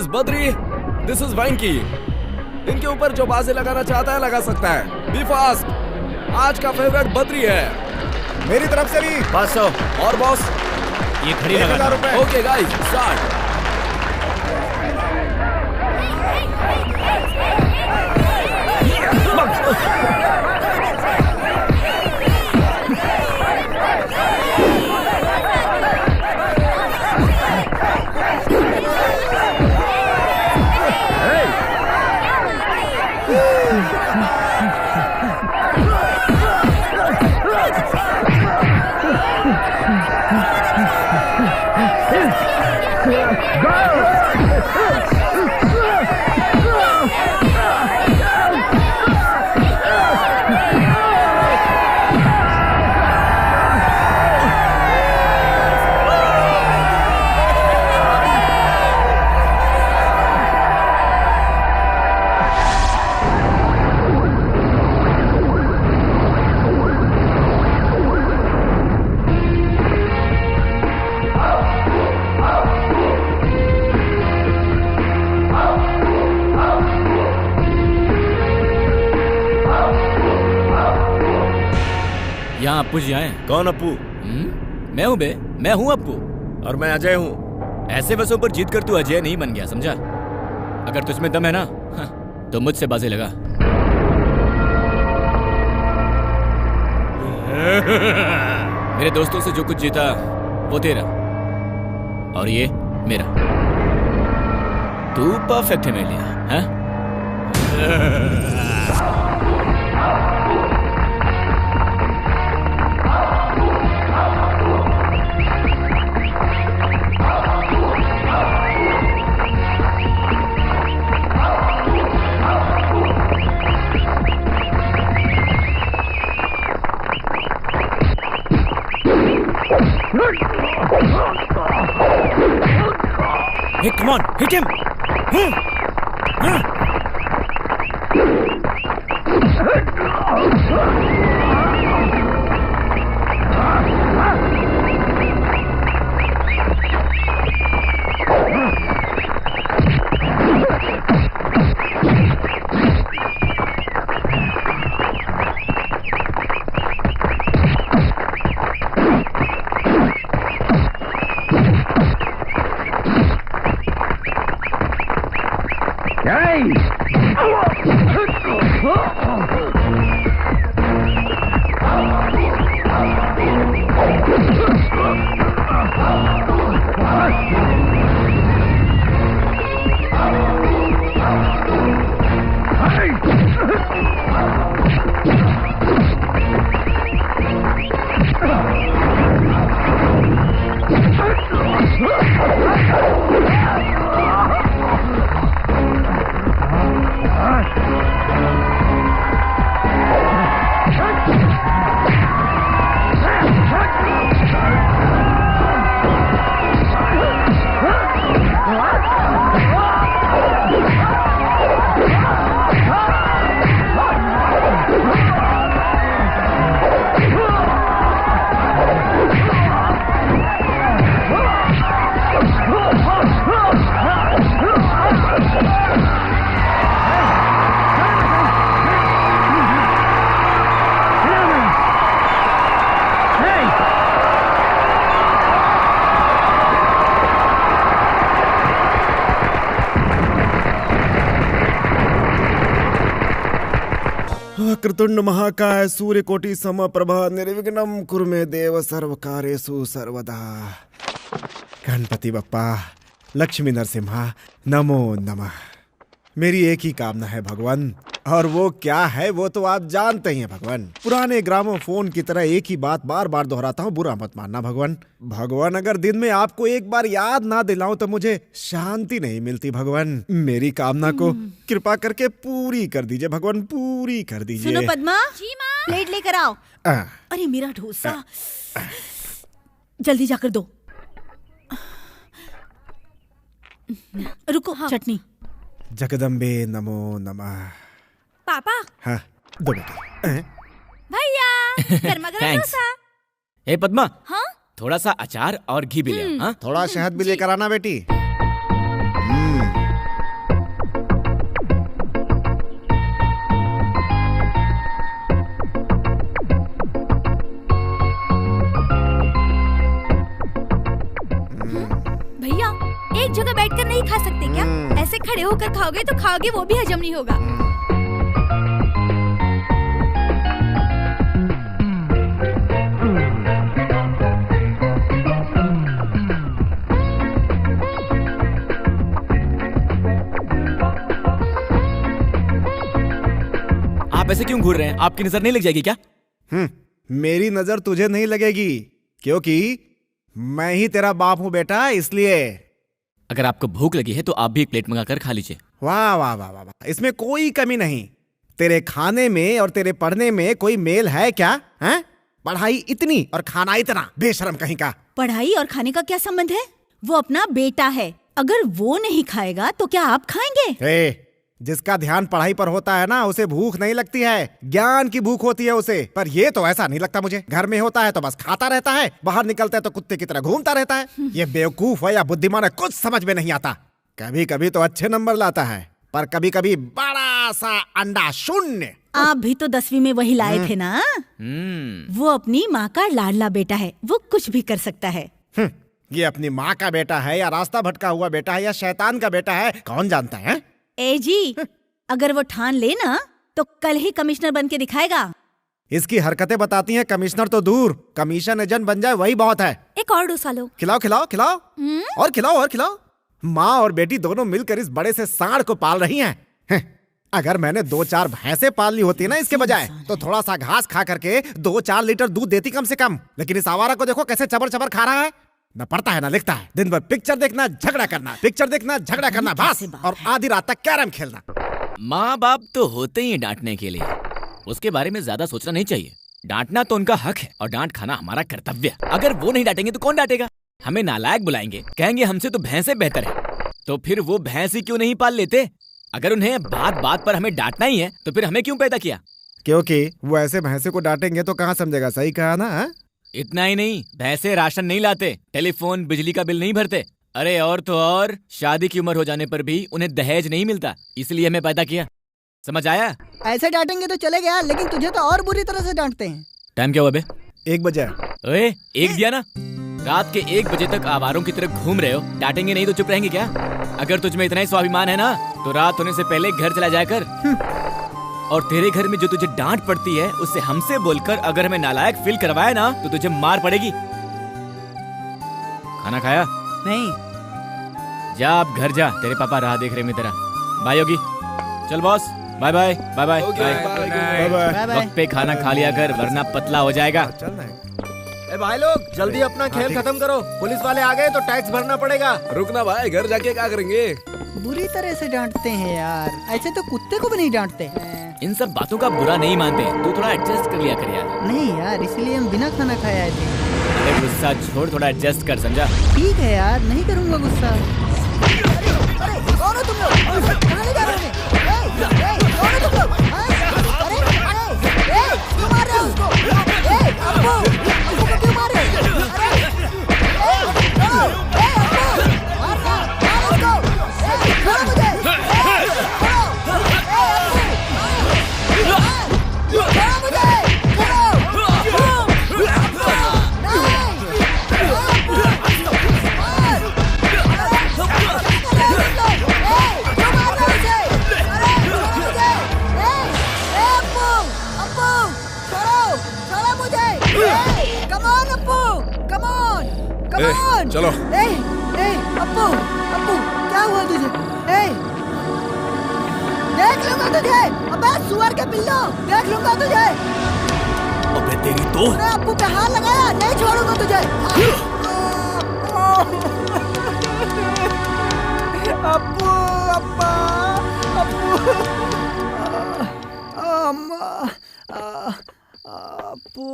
Is Badri, this is वेंकी। इनके ऊपर जो बाजी लगाना चाहता है लगा सकता है। Be fast. आज का फेवरेट बद्री है। मेरी तरफ से भी 500। और बॉस ये खड़ी लगा। 1000 रुपए। Okay guys, start. यहाँ अप्पू जी आए। कौन अप्पू? मैं हूँ बे, मैं हूँ अप्पू। और मैं अजय हूँ। ऐसे बसों पर जीत कर तू अजय नहीं बन गया, समझा? अगर तुझमें दम है ना तो मुझसे बाजी लगा। मेरे दोस्तों से जो कुछ जीता वो तेरा और ये मेरा। तू परफेक्ट है मेरे लिए, हाँ? Hey, come on, hit him! Vakratunda महाकाय सूर्यकोटि समप्रभा निर्विघ्नं कुरु मे देव सर्वकार्येषु सर्वदा। गणपति बप्पा, लक्ष्मी नरसिम्हा, नमो नमः। मेरी एक ही कामना है भगवान, और वो क्या है वो तो आप जानते ही हैं भगवान। पुराने ग्रामोफोन की तरह एक ही बात बार बार दोहराता हूँ, बुरा मत मानना भगवान। भगवान अगर दिन में आपको एक बार याद ना दिलाऊं तो मुझे शांति नहीं मिलती भगवान। मेरी कामना को कृपा करके पूरी कर दीजिए भगवान, पूरी कर दीजिए। सुनो पद्मा, जी माँ, प्लेट लेकर आओ। अरे मेरा डोसा जल्दी जाकर दो। रुको, हाँ। चटनी। जगदम्बे नमो नमः। पापा। हाँ, दो बेटे। भैया, गर्मा गर्म डोसा। ए पद्मा, हाँ? थोड़ा सा अचार और घी भी ले, हाँ? थोड़ा शहद भी लेकर आना बेटी। खड़े होकर खाओगे तो खाओगे, वो भी हजम नहीं होगा। आप ऐसे क्यों घूर रहे हैं? आपकी नजर नहीं लग जाएगी क्या? मेरी नजर तुझे नहीं लगेगी क्योंकि मैं ही तेरा बाप हूं बेटा, इसलिए। अगर आपको भूख लगी है तो आप भी एक प्लेट मंगाकर खा लीजिए। वाह वाह वाह वाह वाह, इसमें कोई कमी नहीं। तेरे खाने में और तेरे पढ़ने में कोई मेल है क्या? हैं? पढ़ाई इतनी और खाना इतना, बेशरम कहीं का। पढ़ाई और खाने का क्या संबंध है? वो अपना बेटा है, अगर वो नहीं खाएगा तो क्या आप खाएंगे? जिसका ध्यान पढ़ाई पर होता है ना, उसे भूख नहीं लगती है, ज्ञान की भूख होती है उसे। पर ये तो ऐसा नहीं लगता मुझे। घर में होता है तो बस खाता रहता है, बाहर निकलता है तो कुत्ते की तरह घूमता रहता है। ये बेवकूफ है या बुद्धिमान है कुछ समझ में नहीं आता। कभी कभी तो अच्छे नंबर लाता है, पर कभी कभी बड़ा सा अंडा शून्य। आप भी तो 10वीं में वही लाए थे ना। वो अपनी माँ का लाडला बेटा है, वो कुछ भी कर सकता है। ये अपनी माँ का बेटा है या रास्ता भटका हुआ बेटा है या शैतान का बेटा है, कौन जानता है? ए जी, अगर वो ठान ले ना तो कल ही कमिश्नर बन के दिखाएगा। इसकी हरकतें बताती हैं कमिश्नर तो दूर, कमीशन एजेंट बन जाए वही बहुत है। एक और डोसा लो। खिलाओ खिलाओ खिलाओ और खिलाओ और खिलाओ। माँ और बेटी दोनों मिलकर इस बड़े से सांड को पाल रही हैं। अगर मैंने 2-4 भैंसें पाल ली होती ना इसके बजाय, तो थोड़ा सा घास खा करके 2-4 लीटर दूध देती कम से कम। लेकिन इस आवारा को देखो कैसे चबर चबर खा रहा है। न पढ़ता है ना लिखता है, दिन भर पिक्चर देखना झगड़ा करना, पिक्चर देखना झगड़ा करना बस, और आधी रात तक कैरम खेलना। माँ बाप तो होते ही डांटने के लिए, उसके बारे में ज्यादा सोचना नहीं चाहिए। डांटना तो उनका हक है और डांट खाना हमारा कर्तव्य। अगर वो नहीं डांटेंगे तो कौन डांटेगा? हमें नालायक बुलाएंगे, कहेंगे हमसे तो भैंसें बेहतर है। तो फिर वो भैंस ही क्यों नहीं पाल लेते? अगर उन्हें बात बात पर हमें डांटना ही है तो फिर हमें क्यों पैदा किया? क्योंकि वो ऐसे भैंसे को डांटेंगे तो कहाँ समझेगा। सही कहा ना? इतना ही नहीं, भैंसे राशन नहीं लाते, टेलीफोन बिजली का बिल नहीं भरते। अरे और तो और, शादी की उम्र हो जाने पर भी उन्हें दहेज नहीं मिलता, इसलिए हमें पैदा किया। समझ आया? ऐसे डांटेंगे तो चलेगा, लेकिन तुझे तो और बुरी तरह से डांटते हैं। टाइम क्या हुआ बे? 1 बजे। ओए, 1 दिया ना? रात के 1 बजे तक आवारों की तरह घूम रहे हो, डांटेंगे नहीं तो चुप रहेंगे क्या? अगर तुझ में इतना ही स्वाभिमान है ना तो रात होने से पहले घर चला जाया कर। और तेरे घर में जो तुझे डांट पड़ती है उससे हमसे बोलकर अगर हमें नालायक फील करवाया ना तो तुझे मार पड़ेगी। खाना खाया? नहीं। जा आप घर जा, तेरे पापा राह देख रहे हैं तेरा। बाय योगी। चल boss, bye bye bye bye bye. वक्त पे खाना खा लिया कर वरना पतला हो जाएगा। ए भाई लोग जल्दी अपना खेल खत्म करो, पुलिस वाले आ गए तो टैक्स भरना पड़ेगा। रुकना भाई, घर जाके क्या करेंगे? बुरी तरह से डांटते हैं यार, ऐसे तो कुत्ते को भी नहीं डांटते। इन सब बातों का बुरा नहीं मानते, तू थोड़ा एडजस्ट कर लिया कर यार। नहीं यार, इसलिए हम बिना खाना खाए आए थे। अरे गुस्सा छोड़, थोड़ा एडजस्ट कर, समझा? ठीक है यार, नहीं करूँगा गुस्सा। अरे कौन हो तुम लोग? कहाँ ले जा रहे हो? कौन हो तुम लोग? अरे क्यों मार रहे हो उसको? अब्बू को क्यों मार रहे हो? चलो। अप्पू क्या हुआ तुझे? देख लूंगा तुझे। अबे सुअर के पिल्लो, देख लूंगा तुझे। अबे तेरी तो। अरे अप्पू पे हाथ लगाया, नहीं छोड़ूंगा तुझे। अप्पू अप्पा अप्पू अम्मा अप्पू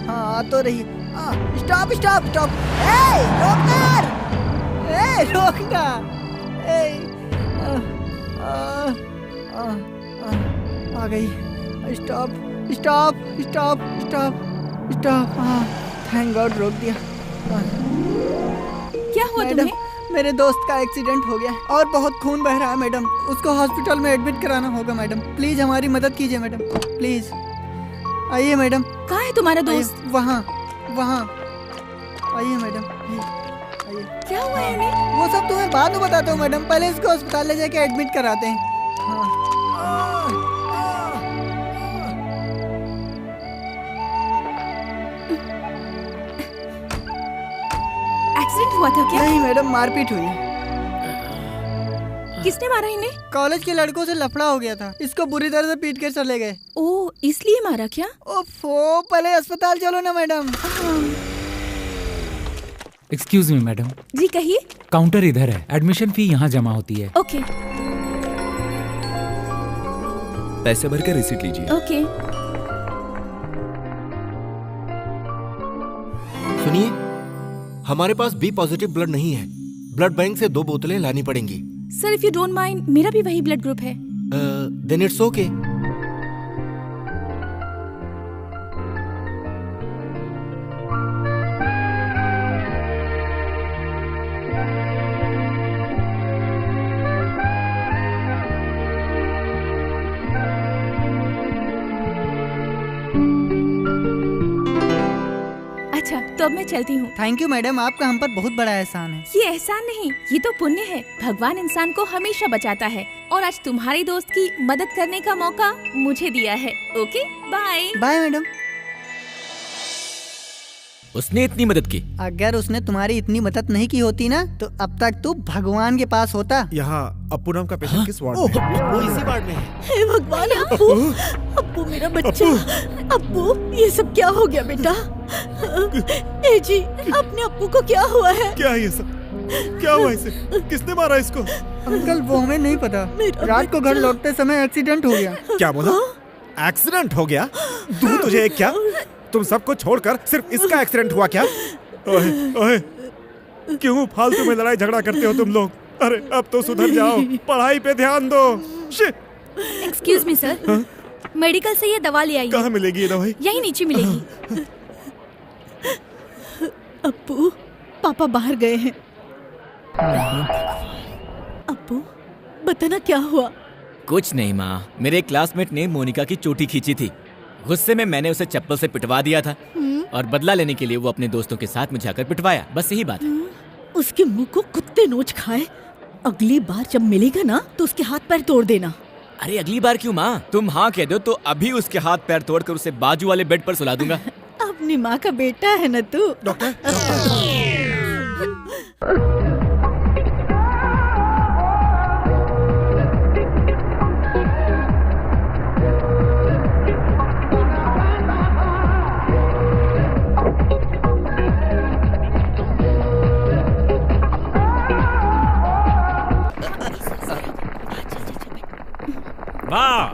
हाँ तो रही। Stop stop stop. रोकना यार, रोकना। आ गई। Stop stop stop stop stop. Thank God रोक दिया। क्या हुआ तुम्हें? मेरे दोस्त का एक्सीडेंट हो गया और बहुत खून बह रहा है मैडम, उसको हॉस्पिटल में एडमिट कराना होगा मैडम। प्लीज हमारी मदद कीजिए मैडम, प्लीज। आइए मैडम। कहाँ है तुम्हारा दोस्त? वहाँ वहाँ आइए मैडम, आइए। क्या हुआ है इन्हें? वो सब तुम्हें बाद में बताता हूँ मैडम, पहले इसको अस्पताल ले जाके एडमिट कराते हैं। एक्सीडेंट हुआ था क्या? नहीं मैडम, मारपीट हुई है। किसने मारा इन्हें? कॉलेज के लड़कों से लफड़ा हो गया था, इसको बुरी तरह से पीट कर चले गए। ओह, इसलिए मारा क्या? ओफो, पहले अस्पताल चलो ना मैडम। एक्सक्यूज मी मैडम, जी कहिए। काउंटर इधर है, एडमिशन फी यहाँ जमा होती है। ओके पैसे भर के रिसीट लीजिए। ओके। सुनिए, हमारे पास बी पॉजिटिव ब्लड नहीं है, ब्लड बैंक से 2 बोतलें लानी पड़ेंगी। Sir if you don't mind, मेरा भी वही ब्लड ग्रुप है। Then it's okay. अच्छा तो अब मैं चलती हूँ। थैंक यू मैडम, आपका हम पर बहुत बड़ा एहसान है। ये एहसान नहीं, ये तो पुण्य है। भगवान इंसान को हमेशा बचाता है और आज तुम्हारी दोस्त की मदद करने का मौका मुझे दिया है। Okay bye. Bye madam. उसने इतनी मदद की। अगर उसने तुम्हारी इतनी मदद नहीं की होती ना, तो अब तक तू भगवान के पास होता। यहाँ अप्पू नाम का पेशेंट किस वार्ड में है? वो इसी वार्ड में है। हे भगवान, अप्पू, अप्पू मेरा बच्चा। अप्पू, ये सब क्या हो गया बेटा? ए जी, अपने अप्पू को क्या हुआ है? क्या है ये सब? क्या हुआ इसे? किसने मारा इसको? अंकल वो हमें नहीं पता, रात को घर लौटते समय एक्सीडेंट हो गया। क्या बोला? एक्सीडेंट हो गया? तुझे एक क्या? तुम सबको छोड़कर सिर्फ इसका एक्सीडेंट हुआ क्या? ओए, ओए, क्यों फालतू में लड़ाई झगड़ा करते हो तुम लोग? अरे अब तो सुधर जाओ, पढ़ाई पे ध्यान दो। Shit. Excuse me sir, medical से ये दवा ले आइए। कहाँ मिलेगी ये दवाई? यही नीचे मिलेगी। अप्पू, पापा बाहर गए हैं। अप्पू, बताना क्या हुआ? कुछ नहीं माँ, मेरे क्लासमेट ने मोनिका की चोटी खींची थी। गुस्से में मैंने उसे चप्पल से पिटवा दिया था और बदला लेने के लिए वो अपने दोस्तों के साथ मुझे आकर पिटवाया। बस यही बात है। उसके मुंह को कुत्ते नोच खाए। अगली बार जब मिलेगा ना तो उसके हाथ पैर तोड़ देना। अरे अगली बार क्यों माँ? तुम हाँ कह दो तो अभी उसके हाथ पैर तोड़कर उसे बाजू वाले बेड पर सुला दूंगा। अपनी माँ का बेटा है ना तू। डॉक्टर, वाह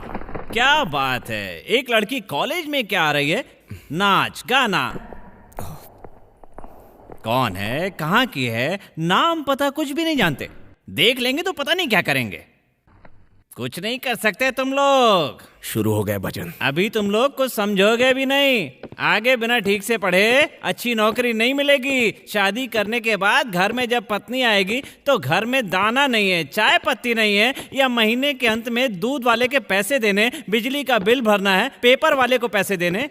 क्या बात है, एक लड़की कॉलेज में क्या आ रही है? नाच गाना। कौन है, कहाँ की है, नाम पता कुछ भी नहीं जानते। देख लेंगे तो पता नहीं क्या करेंगे। कुछ नहीं कर सकते तुम लोग। शुरू हो गए भजन। अभी तुम लोग कुछ समझोगे भी नहीं। आगे बिना ठीक से पढ़े अच्छी नौकरी नहीं मिलेगी। शादी करने के बाद घर में जब पत्नी आएगी तो घर में दाना नहीं है, चाय पत्ती नहीं है, या महीने के अंत में दूध वाले के पैसे देने, बिजली का बिल भरना है, पेपर वाले को पैसे देने,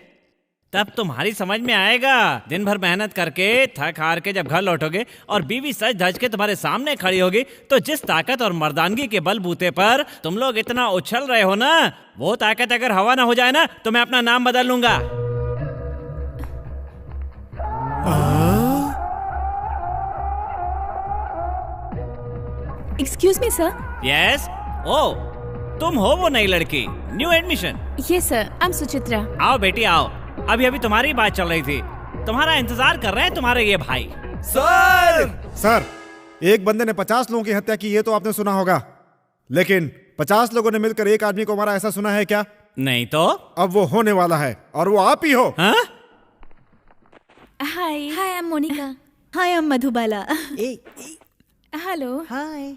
तब तुम्हारी समझ में आएगा। दिन भर मेहनत करके थक हार के जब घर लौटोगे और बीवी सज धज के तुम्हारे सामने खड़ी होगी तो जिस ताकत और मर्दानगी के बलबूते पर तुम लोग इतना उछल रहे हो ना, वो ताकत अगर हवा ना हो जाए ना तो मैं अपना नाम बदल लूंगा। Excuse me sir. यस। ओ तुम हो वो नई लड़की, new admission? Yes sir, I M Suchitra. आओ बेटी आओ, अभी अभी तुम्हारी बात चल रही थी। तुम्हारा इंतजार कर रहे हैं तुम्हारे ये भाई। सर, एक बंदे ने 50 लोगों की हत्या की, ये तो आपने सुना होगा, लेकिन 50 लोगों ने मिलकर एक आदमी को मारा, ऐसा सुना है क्या? नहीं तो। अब वो होने वाला है और वो आप ही हो। हाँ? Hi hi, I am Monika. Hi, I am Madhubala. Hello. Hi.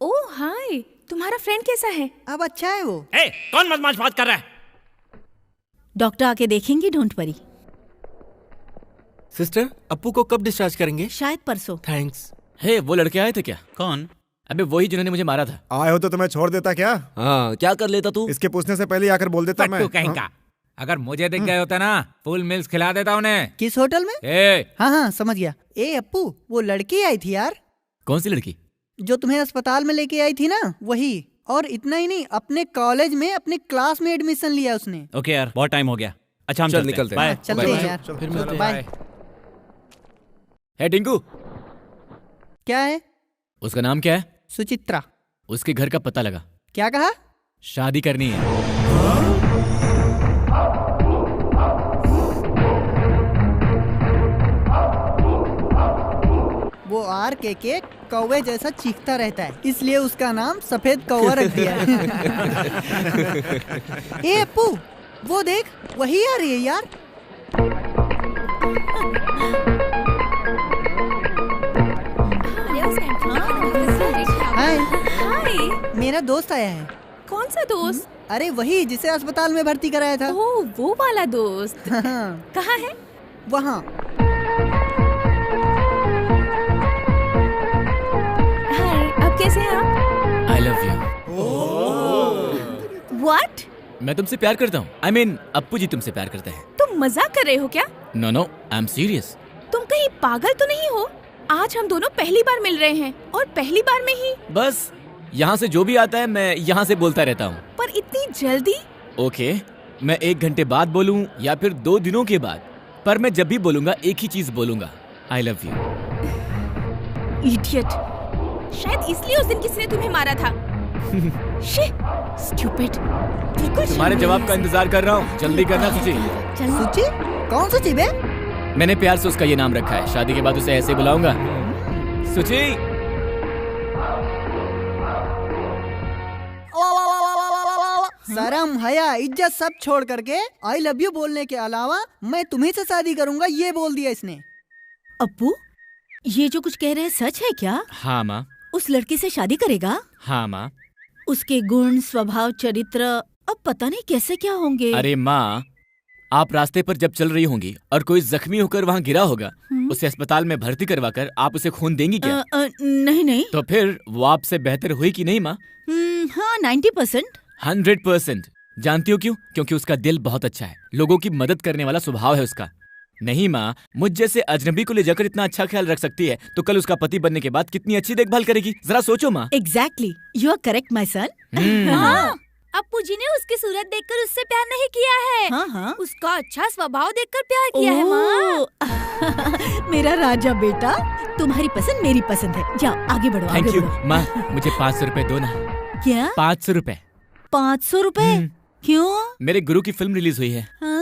Oh hi, तुम्हारा फ्रेंड कैसा है? अब अच्छा है वो। ए, कौन बदमाश बात कर रहा है? डॉक्टर आके देखेंगे, डोंट वरी। सिस्टर, अप्पू को कब डिस्चार्ज करेंगे? शायद परसों। थैंक्स। हे, वो लड़के आए थे क्या? कौन? अबे वही जिन्होंने मुझे मारा था। आए हो तो तुम्हें छोड़ देता क्या? हाँ, क्या कर लेता तू? इसके पूछने से पहले आकर बोल देता मैं। फट्टू कहीं का। अगर मुझे दिख गए होता ना फुल मील्स खिला देता उन्हें। किस होटल में? ए हाँ समझ गया। ए अप्पू, वो लड़की आई थी यार, कौन सी लड़की? जो तुम्हें अस्पताल में लेके आई थी ना, वही। और इतना ही नहीं, अपने कॉलेज में अपने क्लास में एडमिशन लिया उसने। ओके यार, बहुत टाइम हो गया। अच्छा हम चल चलते निकलते हैं। हैं। बाय। चलते हैं यार, फिर मिलते हैं। बाय। है टिंकू, क्या है? उसका नाम क्या है? सुचित्रा। उसके घर का पता लगा। क्या कहा? शादी करनी है। वो आर के कौवे जैसा चीखता रहता है, इसलिए उसका नाम सफेद कौवा रख दिया है। ए अप्पू, वो देख, वही आ रही है यार। हाय, हाय, मेरा दोस्त आया है। कौन सा दोस्त? अरे वही जिसे अस्पताल में भर्ती कराया था। ओह, वो वाला दोस्त। हाँ, कहाँ है? वहाँ। हाय, अब कैसे हैं आप? I love you. व्हाट? मैं तुमसे प्यार करता हूँ। I mean, अप्पू जी तुमसे प्यार करते हैं। तुम मजाक कर रहे हो क्या? No no, I am serious. तुम कहीं पागल तो नहीं हो? आज हम दोनों पहली बार मिल रहे हैं और पहली बार में ही। बस यहाँ से जो भी आता है मैं यहाँ से बोलता रहता हूँ। पर इतनी जल्दी? ओके, मैं 1 घंटे बाद बोलूँ या फिर 2 दिनों के बाद, पर मैं जब भी बोलूंगा एक ही चीज बोलूंगा, आई लव यू। इडियट। शायद इसलिए उस दिन किसी ने तुम्हें मारा था। स्टूपिड। तुम्हारे जवाब का इंतजार कर रहा हूँ, जल्दी करना सुची। सुची? कौन सुची बे? मैंने प्यार से उसका ये नाम रखा है, शादी के बाद उसे ऐसे बुलाऊंगा, सुची। शर्म, हया, इज्जत सब छोड़ करके आई लव यू बोलने के अलावा मैं तुम्ही से शादी करूंगा, ये बोल दिया इसने। अप्पू, ये जो कुछ कह रहे हैं सच है क्या? हाँ माँ। उस लड़की से शादी करेगा? हाँ माँ। उसके गुण, स्वभाव, चरित्र अब पता नहीं कैसे क्या होंगे। अरे माँ, आप रास्ते पर जब चल रही होंगी और कोई जख्मी होकर वहाँ गिरा होगा, उसे अस्पताल में भर्ती करवाकर आप उसे खून देंगी क्या? नहीं नहीं। तो फिर वो आपसे बेहतर हुई कि नहीं माँ? हाँ, 90%। 100%। जानती हो क्यों? क्योंकि उसका दिल बहुत अच्छा है, लोगों की मदद करने वाला स्वभाव है उसका। नहीं माँ, मुझ जैसे अजनबी को ले जाकर इतना अच्छा ख्याल रख सकती है, तो कल उसका पति बनने के बाद कितनी अच्छी देखभाल करेगी, जरा सोचो माँ। Exactly, you are correct, my son. हाँ, अप्पू जी ने उसकी सूरत देखकर उससे प्यार नहीं किया है। हाँ हाँ। उसका अच्छा स्वभाव देखकर प्यार किया है माँ। मेरा राजा बेटा, तुम्हारी पसंद मेरी पसंद है। जाओ आगे बढ़ो। थैंक आगे यू बढ़ो। माँ, मुझे 500 रुपए दो ना। क्या? 500 रुपए। 500 रुपए? क्यों? मेरे गुरु की फिल्म रिलीज हुई है। हाँ?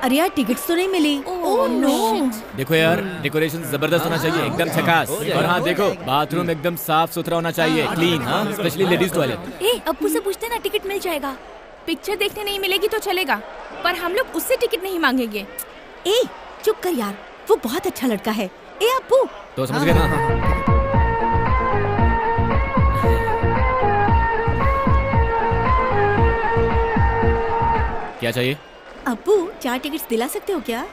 अरे यार, टिकट्स तो नहीं मिली। Oh no. देखो यार, डेकोरेशन जबरदस्त होना चाहिए, एकदम झकास। और हाँ देखो, बाथरूम एकदम साफ सुथरा होना चाहिए, क्लीन। हाँ, स्पेशली लेडीज टॉयलेट। ए, अप्पू से पूछते ना, टिकट मिल जाएगा। पिक्चर देखने नहीं मिलेगी तो चलेगा, पर हम लोग उससे टिकट नहीं मांगेंगे। ए, चुप कर यार, वो बहुत अच्छा लड़का है। ए अप्पू। तो समझ गए ना? क्या चाहिए? अप्पू, 4 टिकट्स दिला सकते हो क्या?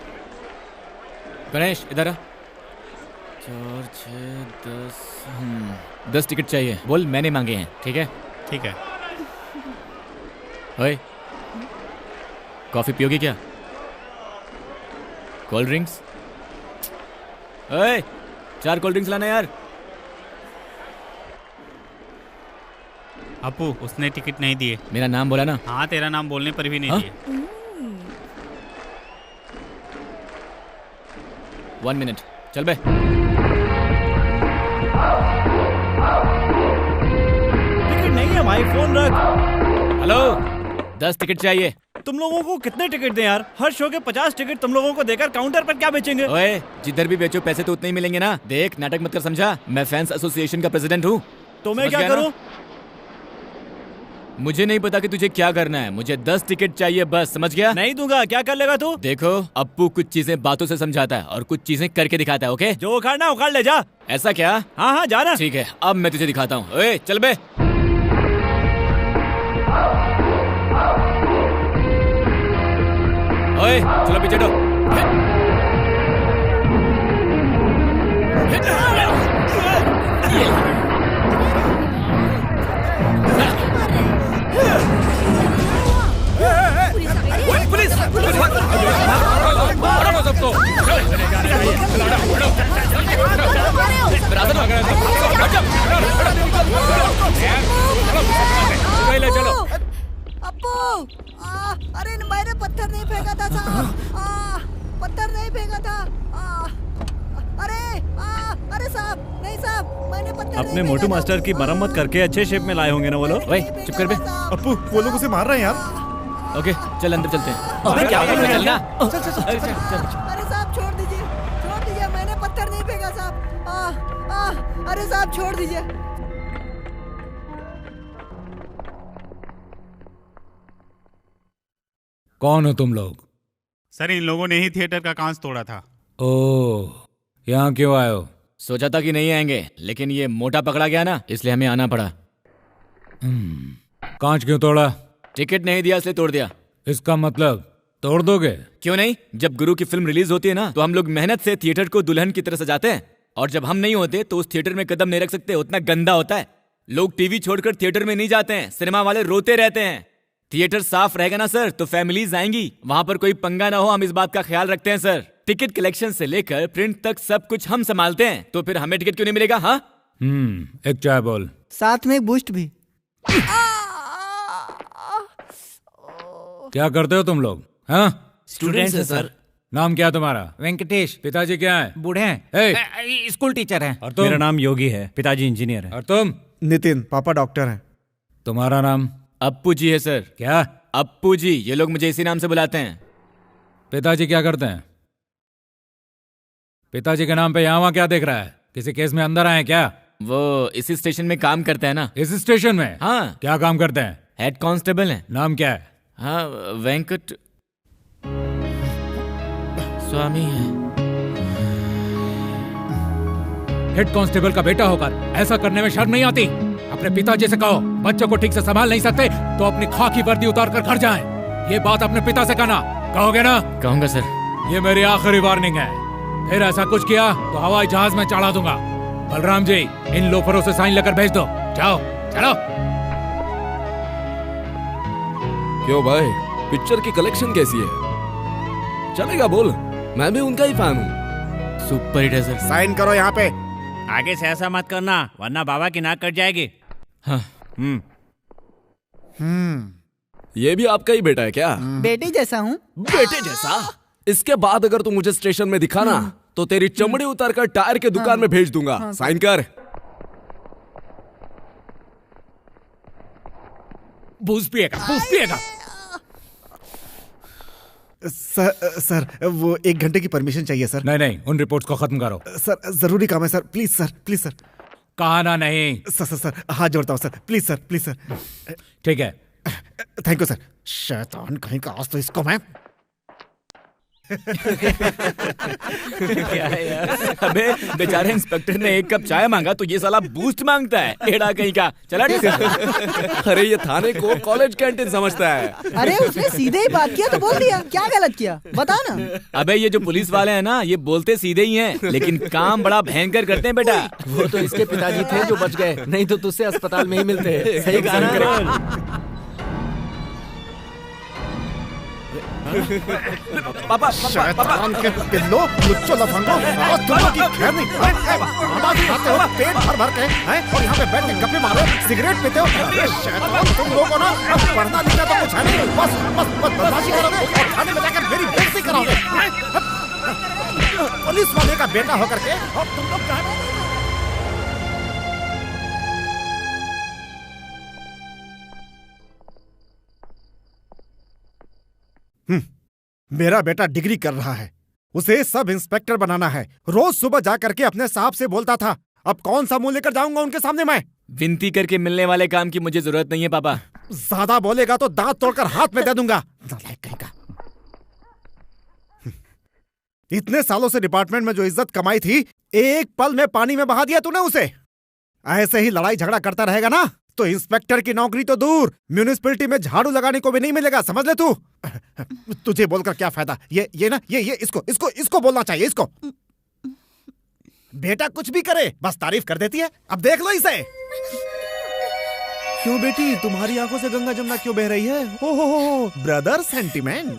गणेश इधर आ। 4, 6, 10। 10 टिकट चाहिए। बोल मैंने मांगे हैं, ठीक है? ठीक है। ओए, कॉफी पियोगी क्या? Cold drinks? ओए, 4 कोल्ड ड्रिंक्स लाना यार। अप्पू, उसने टिकट नहीं दिए। मेरा नाम बोला ना? हाँ, तेरा नाम बोलने पर भी नहीं हाँ? दिए। 1 मिनट, चल बे। टिकट नहीं है भाई, फोन रख। हेलो, 10 टिकट चाहिए। तुम लोगों को कितने टिकट दें यार? हर शो के 50 टिकट तुम लोगों को देकर काउंटर पर क्या बेचेंगे? ओए, जिधर भी बेचो पैसे तो उतने ही मिलेंगे ना। देख, नाटक मत कर, समझा? मैं फैंस एसोसिएशन का प्रेसिडेंट हूँ। तो मैं क्या करूँ? मुझे नहीं पता कि तुझे क्या करना है, मुझे 10 टिकट चाहिए बस, समझ गया? नहीं दूंगा, क्या कर लेगा तू? देखो, अप्पू कुछ चीजें बातों से समझाता है और कुछ चीजें करके दिखाता है, ओके? जो उखाड़ना उखाड़ ले जा। ऐसा क्या? हाँ हाँ, जाना। ठीक है, अब मैं तुझे दिखाता हूँ। ओए, चल बे। ओए, चलो पीछे हटो। इसको। चलो। अप्पू, अरे मैंने पत्थर नहीं फेंका था साहब, पत्थर नहीं फेंका था। अरे साहब, नहीं साहब, मैंने पत्थर अपने मोटू मास्टर की मरम्मत करके अच्छे शेप में लाए होंगे ना वो लोग। भाई चुप कर बे। अप्पू, वो लोग उसे मार रहे हैं यार। ओके चल अंदर चलते हैं। अबे क्या कर रहे हो? चलना। अरे साहब छोड़ दीजिए, मैंने पत्थर नहीं फेंका साहब। अरे साहब छोड़ दीजिए। कौन हो तुम लोग? सर इन लोगों ने ही थिएटर का कांच तोड़ा था। ओह, यहाँ क्यों आए हो? सोचा था कि नहीं आएंगे, लेकिन ये मोटा पकड़ा गया ना, इसलिए हमें आना पड़ा। कांच क्यों तोड़ा? टिकट नहीं दिया इसलिए तोड़ दिया। इसका मतलब तोड़ दोगे? क्यों नहीं, जब गुरु की फिल्म रिलीज होती है ना, तो हम लोग मेहनत से थिएटर को दुल्हन की तरह सजाते हैं, और जब हम नहीं होते तो उस थिएटर में कदम नहीं रख सकते, उतना गंदा होता है। लोग टीवी छोड़कर थिएटर में नहीं जाते हैं, सिनेमा वाले रोते रहते हैं। थिएटर साफ रहेगा ना सर, तो फैमिलीज आएंगी, वहां पर कोई पंगा ना हो, हम इस बात का ख्याल रखते हैं सर। टिकट कलेक्शन से लेकर प्रिंट तक सब कुछ हम संभालते हैं, तो फिर हमें टिकट क्यों नहीं मिलेगा? हाँ, एक चाय बोल। साथ में एक बूस्ट भी। क्या करते हो तुम लोग? हाँ, स्टूडेंट्स हैं सर। नाम क्या तुम्हारा? वेंकटेश। पिताजी क्या है? बूढ़े हैं। ए, स्कूल टीचर हैं। और तुम? मेरा नाम योगी है, पिताजी इंजीनियर है। और तुम? नितिन, पापा डॉक्टर हैं। तुम्हारा नाम? अप्पू जी है सर। क्या? अप्पू जी, ये लोग मुझे इसी नाम से बुलाते हैं। पिताजी क्या करते हैं? पिताजी के नाम पे यहाँ वहाँ क्या देख रहा है? किसी केस में अंदर आए क्या? वो इसी स्टेशन में काम करते हैं ना। इस स्टेशन में? हाँ। क्या काम करते हैं? हेड कांस्टेबल हैं। नाम क्या है? हाँ, वेंकट स्वामी है। हेड कांस्टेबल का बेटा होकर ऐसा करने में शर्म नहीं आती? अपने पिताजी से कहो, बच्चों को ठीक से संभाल नहीं सकते तो अपनी खाकी वर्दी उतार कर घर जाएं। ये बात अपने पिता से कहना। कहोगे ना? कहूंगा सर। ये मेरी आखिरी वार्निंग है, फिर ऐसा कुछ किया तो हवाई जहाज में चढ़ा दूंगा। बलराम जी, इन लोफरों से साइन लेकर भेज दो। जाओ, चलो। क्यों भाई, पिक्चर की कलेक्शन कैसी है? चलेगा बोल, मैं भी उनका ही फैन हूँ। सुपर हिट है सर। साइन करो यहाँ पे। आगे से ऐसा मत करना, वरना बाबा की नाक कट जाएगी। हाँ। ये भी आपका ही बेटा है क्या? बेटे जैसा हूँ। बेटे जैसा? इसके बाद अगर तू मुझे स्टेशन में दिखा ना, तो तेरी चमड़ी उतार कर टायर के दुकान में भेज दूंगा। साइन कर। बूस्ट पिएगा। सर, वो 1 घंटे की परमिशन चाहिए सर। नहीं, उन रिपोर्ट्स को खत्म करो। सर, जरूरी काम है सर, प्लीज सर। कहा ना नहीं। सर, हाथ जोड़ता हूँ सर, प्लीज सर। ठीक है, थैंक यू सर। शैतान कहीं का, आज तो इसको मैं। क्या है यार? अबे बेचारे इंस्पेक्टर ने 1 कप चाय मांगा तो ये साला बूस्ट मांगता है, एड़ा कहीं का। चला। अरे ये थाने को कॉलेज कैंटीन समझता है। अरे उसने सीधे ही बात किया तो बोल दिया, क्या गलत किया बता ना। अबे ये जो पुलिस वाले हैं ना, ये बोलते सीधे ही हैं, लेकिन काम बड़ा भयंकर करते हैं बेटा। वो तो इसके पिताजी थे जो बच गए, नहीं तो तुझसे अस्पताल में ही मिलते। सही कहा ना? पापा शैतान के पिल्लो, लुच्चो लफंगो, आज तुम लोग की खैर नहीं। आवाज़ खाते हो पेट भर के, हैं? और यहाँ पे बैठ के गप्पे मारो, सिगरेट पीते हो। अरे शैतान, तुम लोगों को ना अब पढ़ना लिखना तो कुछ है नहीं, बस बदमाशी करोगे और थाने में जाकर मेरी बेइज्जती कराओगे। पुलिस वाले का बेटा होकर के और तुम लोग कहाँ? मेरा बेटा डिग्री कर रहा है, उसे सब इंस्पेक्टर बनाना है। रोज सुबह जाकर के अपने साहब से बोलता था, अब कौन सा मुंह लेकर जाऊंगा उनके सामने मैं? विनती करके मिलने वाले काम की मुझे जरूरत नहीं है पापा। ज्यादा बोलेगा तो दांत तोड़कर हाथ में दे दूंगा। नालायक कहीं का। इतने सालों से डिपार्टमेंट में जो इज्जत कमाई थी, एक पल में पानी में बहा दिया तूने उसे। ऐसे ही लड़ाई झगड़ा करता रहेगा ना तो इंस्पेक्टर की नौकरी तो दूर, म्यूनिसिपैलिटी में झाड़ू लगाने को भी नहीं मिलेगा, समझ ले तू। तुझे बोलकर क्या फायदा? ये इसको बोलना चाहिए, इसको। बेटा कुछ भी करे बस तारीफ कर देती है, अब देख लो इसे। क्यों बेटी, तुम्हारी आंखों से गंगा जमुना क्यों बह रही है? हो ब्रदर सेंटिमेंट।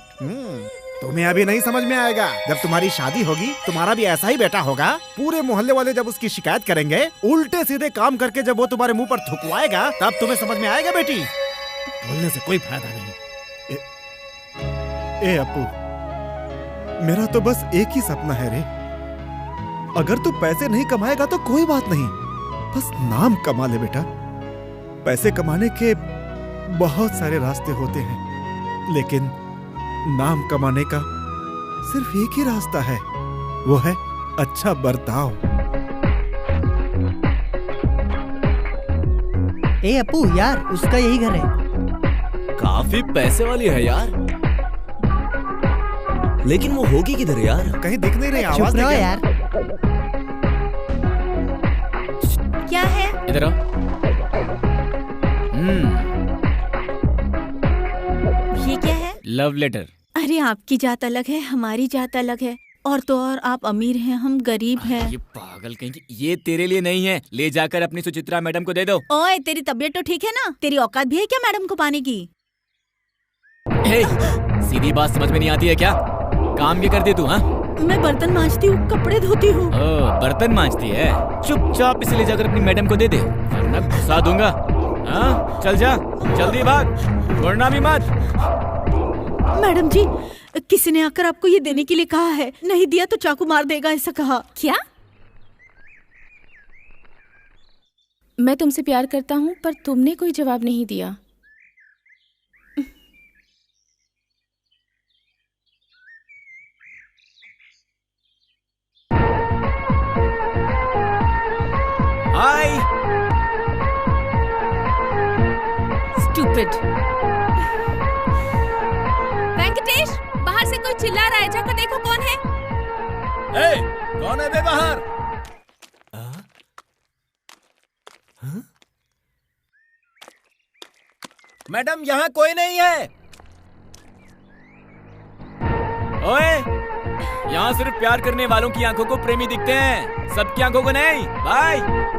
तुम्हें अभी नहीं समझ में आएगा। जब तुम्हारी शादी होगी तुम्हारा भी ऐसा ही बेटा होगा। पूरे मोहल्ले वाले जब उसकी शिकायत करेंगे, उल्टे सीधे काम करके जब वो तुम्हारे मुंह पर थुकवाएगा, तब तुम्हें समझ में आएगा बेटी। बोलने से कोई फायदा नहीं। ए अपू, मेरा तो बस एक ही सपना है रे। अगर तू पैसे नहीं कमाएगा तो कोई बात नहीं, बस नाम कमा ले बेटा। पैसे कमाने के बहुत सारे रास्ते होते हैं, लेकिन नाम कमाने का सिर्फ एक ही रास्ता है, वो है अच्छा बर्ताव। ए अपू यार, उसका यही घर है। काफी पैसे वाली है यार, लेकिन वो होगी किधर यार? कहीं दिख नहीं रही, आवाज चुप रहो नहीं यार। क्या है? इधर आओ। ये क्या है? Love letter. अरे आपकी जात अलग है, हमारी जात अलग है। और तो और आप अमीर हैं, हम गरीब हैं। ये पागल कहीं की, ये तेरे लिए नहीं है, ले जाकर अपनी सुचित्रा मैडम को दे दो। ओए, तेरी तबीयत तो ठीक है ना? तेरी औकात भी है क्या मैडम को पाने की? सीधी बात समझ में नहीं आती है क्या? काम क्या करती तू? हाँ, मैं बर्तन मांजती हूँ, कपड़े धोती हूँ। बर्तन मांजती है? चुपचाप इसे ले जाकर अपनी मैडम को दे दे, वरना गुस्सा दूंगा। हाँ, चल जा, जल्दी भाग, छोड़ना भी मत। मैडम जी, किसी ने आकर आपको ये देने के लिए कहा है, नहीं दिया तो चाकू मार देगा, ऐसा कहा। क्या? मैं तुमसे प्यार करता हूँ, पर तुमने कोई जवाब नहीं दिया। हाय। स्टूपिड। वेंकटेश, बाहर से कोई चिल्ला रहा है, जाकर देखो कौन है। कौन है बे बाहर? मैडम, यहाँ कोई नहीं है। ओए, यहाँ सिर्फ प्यार करने वालों की आंखों को प्रेमी दिखते हैं, सबकी आंखों को नहीं। बाय।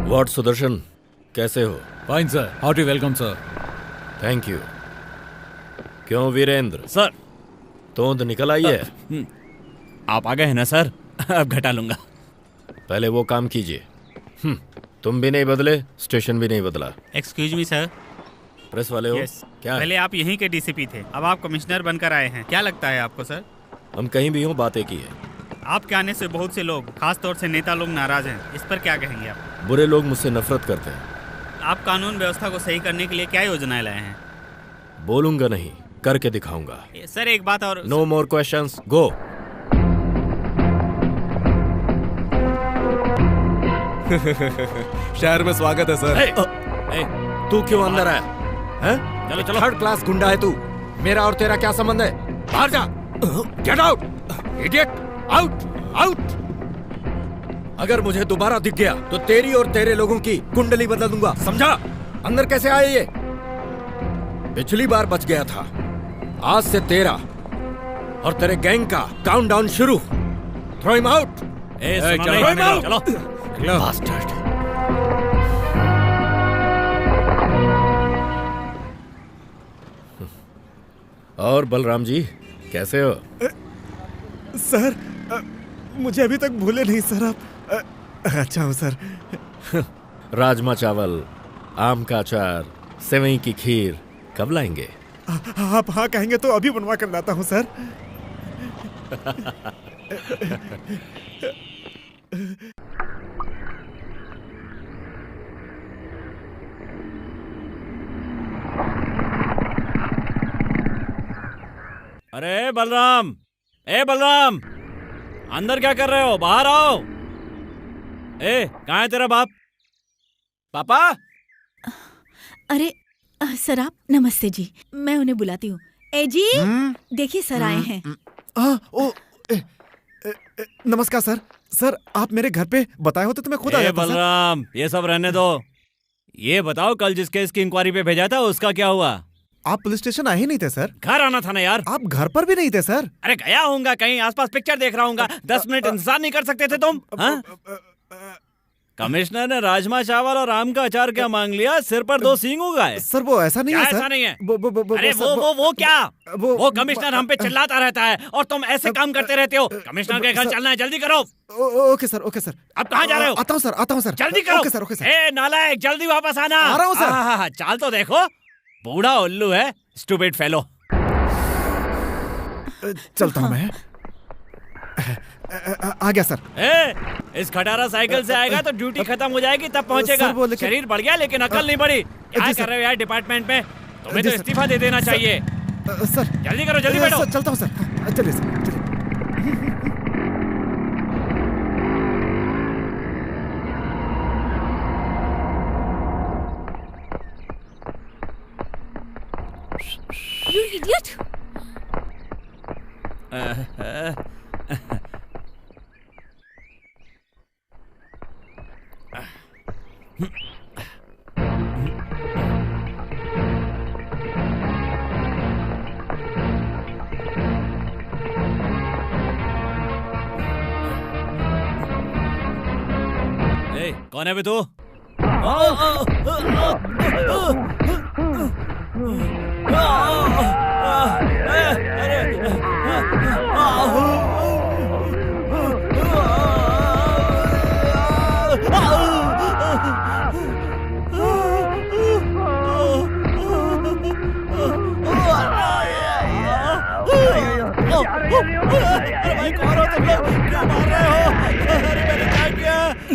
व्हाट सुदर्शन, कैसे हो? Fine sir, hearty welcome sir. Thank you. क्यों वीरेंद्र सर, तोंद निकल आई है? आप आ गए हैं ना सर, अब घटा लूंगा। पहले वो काम कीजिए। तुम भी नहीं बदले, स्टेशन भी नहीं बदला। Excuse me sir. प्रेस वाले हो? क्या है? पहले आप यहीं के डीसीपी थे, अब आप कमिश्नर बनकर आए हैं। क्या लगता है आपको सर? हम कहीं भी हों, बातें की है। आपके आने से बहुत से लोग, खास तौर से नेता लोग नाराज हैं। इस पर क्या कहेंगे आप? बुरे लोग मुझसे नफरत करते हैं। आप कानून व्यवस्था को सही करने के लिए क्या योजनाएं लाए हैं? बोलूंगा नहीं, करके दिखाऊंगा। सर एक बात और। नो मोर क्वेश्चंस, गो। शहर में स्वागत है सर। तू क्यों अंदर आया? हैं? चलो चलो। थर्ड क्लास गुंडा है तू। मेरा और तेरा क्या संबंध है? बाहर जा। Get out, idiot. Out, out. अगर मुझे दोबारा दिख गया तो तेरी और तेरे लोगों की कुंडली बदल दूंगा, समझा? अंदर कैसे आए ये? पिछली बार बच गया था, आज से तेरा और तेरे गैंग का काउंटडाउन शुरू। Throw him out. चलो चलो। बास्टर्ड। और बलराम जी कैसे हो? सर, मुझे अभी तक भूले नहीं सर आप। अच्छा हूँ सर। राजमा चावल, आम का अचार, सेवई की खीर कब लाएंगे? आप हाँ कहेंगे तो अभी बनवा कर लाता हूँ सर। अरे बलराम, ए बलराम, अंदर क्या कर रहे हो? बाहर आओ। कहाँ है तेरा बाप? पापा। सर आप नमस्ते जी, मैं उन्हें बुलाती हूँ। ए जी, देखिए सर आए हैं। नमस्कार सर। सर आप मेरे घर पे बताए होते तो मैं खुद आ जाता। बलराम, ये सब रहने दो। ये बताओ कल जिस केस की इंक्वायरी पे भेजा था उसका क्या हुआ? आप पुलिस स्टेशन आए ही नहीं थे सर। घर आना था ना यार। आप घर पर भी नहीं थे सर। अरे गया होऊंगा कहीं, आसपास पिक्चर देख रहा हूँ। 10 मिनट इंतजार नहीं कर सकते थे तुम? कमिश्नर ने राजमा चावल और आम का अचार क्या मांग लिया? सिर पर 2 सींग उगा है। सर वो ऐसा नहीं है सर। ऐसा नहीं है। अरे वो क्या? वो कमिश्नर हम पे चिल्लाता रहता है और तुम ऐसे काम करते रहते हो। कमिश्नर के घर चलना है, जल्दी करो। Okay sir, okay sir. अब कहाँ जा रहे हो? आता हूँ सर। जल्दी करो। Okay sir, okay sir. ए नालायक, जल्दी वापस आना। आ रहा हूँ सर। चाल तो देखो, बूढ़ा उल्लू है, स्टूपिड फेलो। चलता हूँ मैं। आ गया सर। इस खटारा साइकिल से आएगा तो ड्यूटी खत्म हो जाएगी तब पहुंचेगा। शरीर बढ़ गया लेकिन अकल नहीं बढ़ी। क्या कर रहे हो यार डिपार्टमेंट में? तुम्हें तो इस्तीफा दे देना चाहिए। सर जल्दी करो, जल्दी बैठो। चलता हूँ सर। चलिए सर, चलिए। You idiot! कौन है बे तू?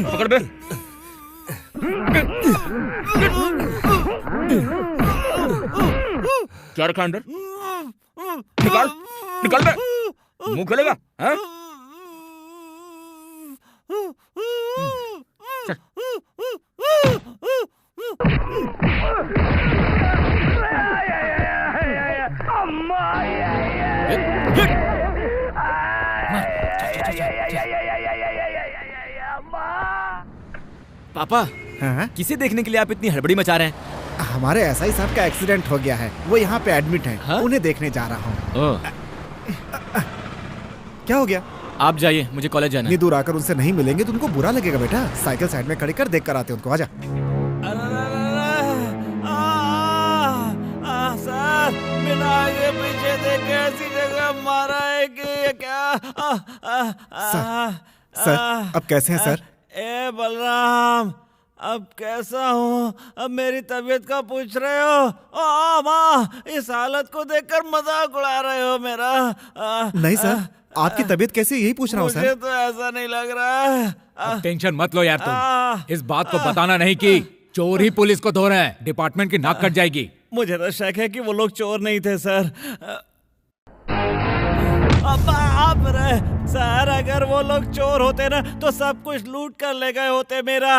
पकड़ बे। क्या रखा अंदर? निकाल, निकाल बे। मुंह खोलेगा? हाँ? पापा, किसे देखने के लिए आप इतनी हड़बड़ी मचा रहे हैं? हमारे एसआई साहब का एक्सीडेंट हो गया है, वो यहाँ पे एडमिट हैं। हाँ? उन्हें देखने जा रहा हूँ। क्या हो गया? आप जाइए, मुझे कॉलेज जाना है। इतनी दूर आकर उनसे नहीं मिलेंगे तो उनको बुरा लगेगा बेटा। साइकिल साइड में खड़ी कर देख कर आते उनको। आजा। सर, बिना आगे पीछे देखे ऐसी जगह मारा है कि ये क्या? सर, अब कैसे हैं सर? ए बलराम, अब कैसा हूँ? अब मेरी तबीयत का पूछ रहे हो? माँ, इस हालत को देखकर मजाक उड़ा रहे हो मेरा? नहीं सर, आपकी तबीयत कैसी यही पूछ रहा हूँ सर। मुझे तो ऐसा नहीं लग रहा है। अब टेंशन मत लो यार तुम। इस बात को बताना नहीं कि चोर ही पुलिस को धो रहे हैं। डिपार्टमेंट की नाक कट जाएगी। मुझे तो शक है कि वो लोग चोर नहीं थे सर। आप रहे सर, अगर वो लोग चोर होते ना तो सब कुछ लूट कर ले गए होते मेरा।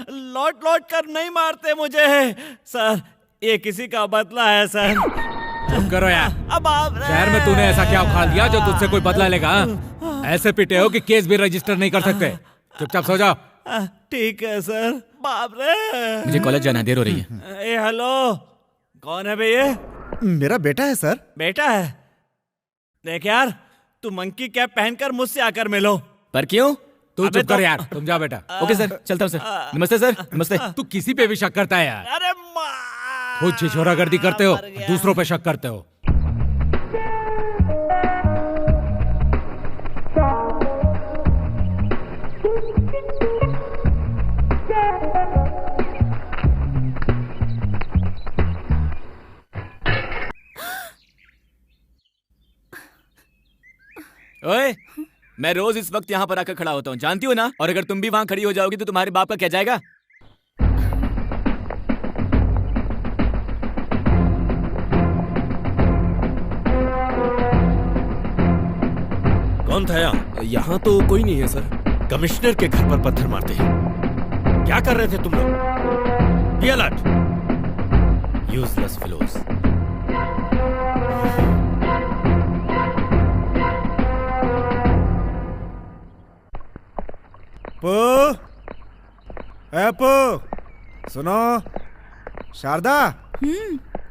लौट लौट कर नहीं मारते मुझे सर। ये किसी का बदला है सर। चुप करो यार। अब आप शहर में तूने ऐसा क्या उखाड़ दिया जो तुझसे कोई बदला लेगा? ऐसे पिटे हो कि केस भी रजिस्टर नहीं कर सकते। चुपचाप सो जाओ। ठीक है सर। बाप रे, मुझे कॉलेज जाना है, देर हो रही है। ए हेलो, कौन है भैया? मेरा बेटा है सर। बेटा है? देख यार, तू मंकी कैप पहनकर मुझसे आकर मिलो। पर क्यों? तू चुप कर यार। तुम जाओ बेटा। ओके सर, चलता हूँ सर। नमस्ते सर। नमस्ते। तू किसी पे भी शक करता है यार। अरे खुद छिछोरागर्दी करते हो, दूसरों पे शक करते हो। ओए, मैं रोज इस वक्त यहाँ पर आकर खड़ा होता हूँ, जानती हो ना? और अगर तुम भी वहाँ खड़ी हो जाओगी तो तुम्हारे बाप का क्या जाएगा? कौन था यहाँ? यहाँ तो कोई नहीं है सर। कमिश्नर के घर पर पत्थर मारते हैं। क्या कर रहे थे तुम लोग? Be alert! Useless fellows. पो सुनो शारदा,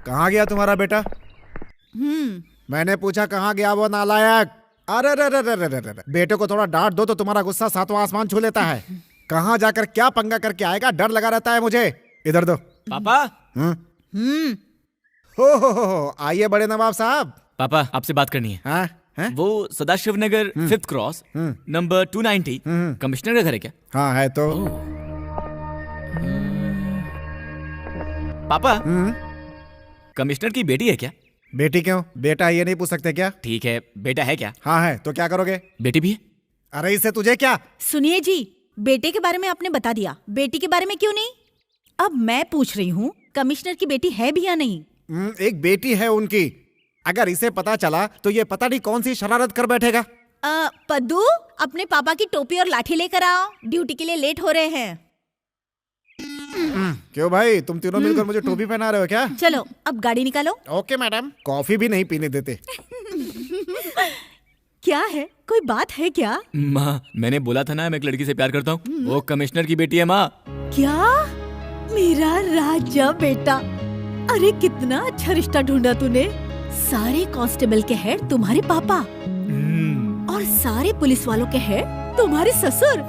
कहाँ गया तुम्हारा बेटा? मैंने पूछा कहाँ गया वो नालायक। अरे रे रे रे रे रे रे, बेटे को थोड़ा डांट दो तो तुम्हारा गुस्सा सातवां आसमान छू लेता है। कहाँ जाकर क्या पंगा करके आएगा, डर लगा रहता है मुझे। इधर दो। पापा। हो आइए बड़े नवाब साहब। पापा आपसे बात करनी है। हाँ? वो सदाशिव नगर 5th क्रॉस नंबर 290 कमिश्नर का घर है क्या? हाँ है तो। पापा कमिश्नर की बेटी है क्या? बेटी क्यों? बेटा ये नहीं पूछ सकते क्या? ठीक है, बेटा है क्या? हाँ है तो क्या करोगे? बेटी भी है। अरे इससे तुझे क्या? सुनिए जी, बेटे के बारे में आपने बता दिया, बेटी के बारे में क्यों नहीं? अब मैं पूछ रही हूँ कमिश्नर की बेटी है भी या नहीं? एक बेटी है उनकी। अगर इसे पता चला तो ये पता नहीं कौन सी शरारत कर बैठेगा। पद्दू, अपने पापा की टोपी और लाठी लेकर आओ, ड्यूटी के लिए लेट हो रहे हैं। क्यों भाई, तुम तीनों मिलकर मुझे टोपी पहना रहे हो क्या? चलो अब गाड़ी निकालो। Okay madam. कॉफी भी नहीं पीने देते। क्या है, कोई बात है क्या? माँ, मैंने बोला था ना मैं एक लड़की से प्यार करता हूँ। वो कमिश्नर की बेटी है माँ। क्या? मेरा राजा बेटा, अरे कितना अच्छा रिश्ता ढूंढा तूने। सारे कांस्टेबल के हेड तुम्हारे पापा और सारे पुलिस वालों के हेड तुम्हारे ससुर।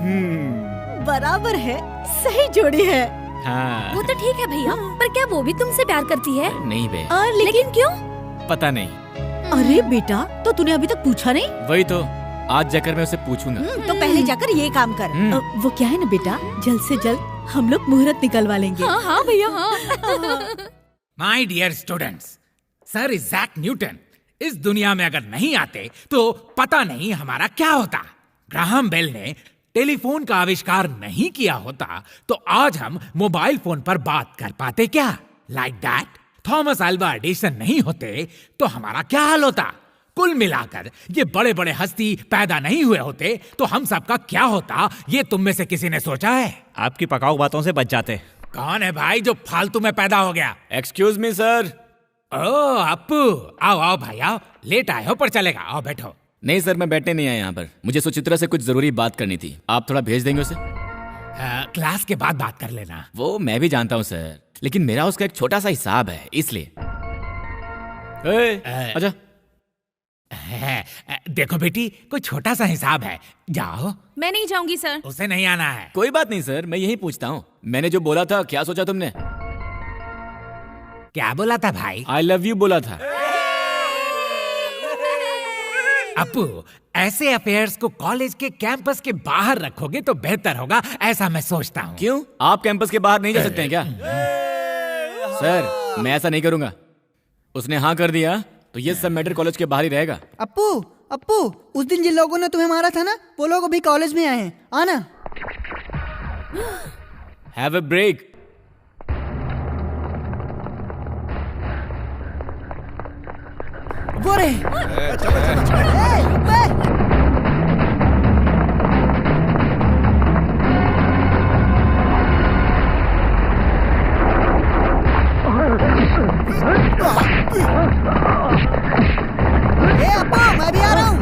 बराबर है, सही जोड़ी है। हाँ। वो तो ठीक है भैया, पर क्या वो भी तुमसे प्यार करती है? नहीं बे। लेकिन क्यों? पता नहीं। अरे बेटा, तो तूने अभी तक पूछा नहीं? वही तो, आज जाकर मैं उसे पूछूंगा। तो पहले जाकर ये काम कर। वो क्या है ना बेटा, जल्द से जल्द हम लोग मुहूर्त निकलवा लेंगे। हाँ हाँ भैया हाँ। My dear students, sir Isaac Newton इस दुनिया में अगर नहीं आते तो पता नहीं हमारा क्या होता। ग्राहम बेल ने टेलीफोन का आविष्कार नहीं किया होता तो आज हम मोबाइल फोन पर बात कर पाते क्या? Like that. Thomas Alva Edison नहीं होते तो हमारा क्या हाल होता? कुल मिलाकर ये बड़े बड़े हस्ती पैदा नहीं हुए होते तो हम सबका क्या होता, ये तुम में से किसी ने सोचा है? आपकी पकाऊ बातों से बच जाते। कौन है भाई जो फालतू में पैदा हो गया? Excuse me sir. Oh Appu, आओ आओ भाई आओ, लेट आए हो पर चलेगा, आओ बैठो। नहीं सर, मैं बैठने नहीं आया यहाँ पर, मुझे सुचित्रा से कुछ जरूरी बात करनी थी। आप थोड़ा भेज देंगे उसे? क्लास के बाद बात कर लेना। वो मैं भी जानता हूँ सर, लेकिन मेरा उसका एक छोटा सा हिसाब है इसलिए। अच्छा देखो बेटी, कोई छोटा सा हिसाब है, जाओ। मैं नहीं जाऊंगी सर। उसे नहीं आना है। कोई बात नहीं सर, मैं यही पूछता हूँ। मैंने जो बोला था क्या सोचा तुमने? क्या बोला था भाई? आई लव यू बोला था। अपू, ऐसे अफेयर्स को कॉलेज के कैंपस के बाहर रखोगे तो बेहतर होगा, ऐसा मैं सोचता हूँ। क्यों, आप कैंपस के बाहर नहीं जा सकते हैं क्या? सर मैं ऐसा नहीं करूंगा। उसने हाँ कर दिया तो ये सब मैटर कॉलेज के बाहर ही रहेगा। अप्पू अप्पू, उस दिन जिन लोगों ने तुम्हें मारा था ना, वो लोग अभी कॉलेज में आए हैं, आना। Have a break. वो रे। अप्पू, मैं भी आ रहा हूँ।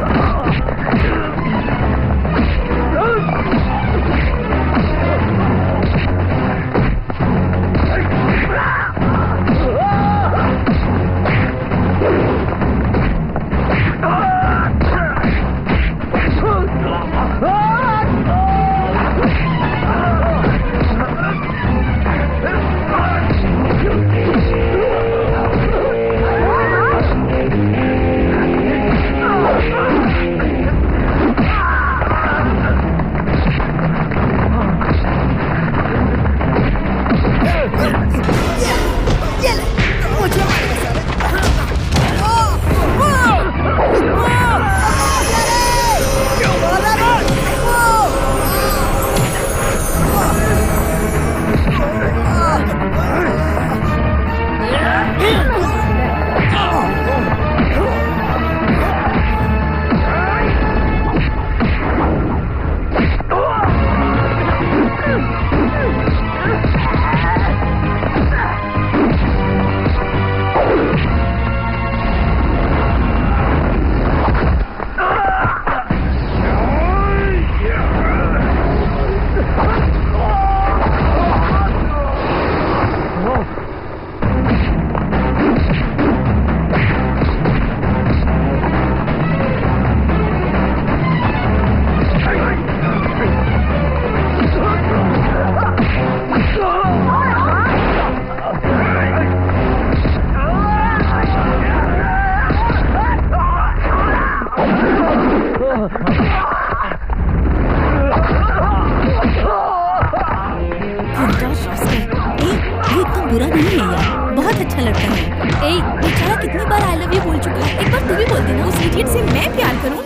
लड़का है। ए, बेचारा कितनी बार आई लव यू बोल चुका है, एक बार तू भी बोल देना उस इडियट से मैं प्यार करूं।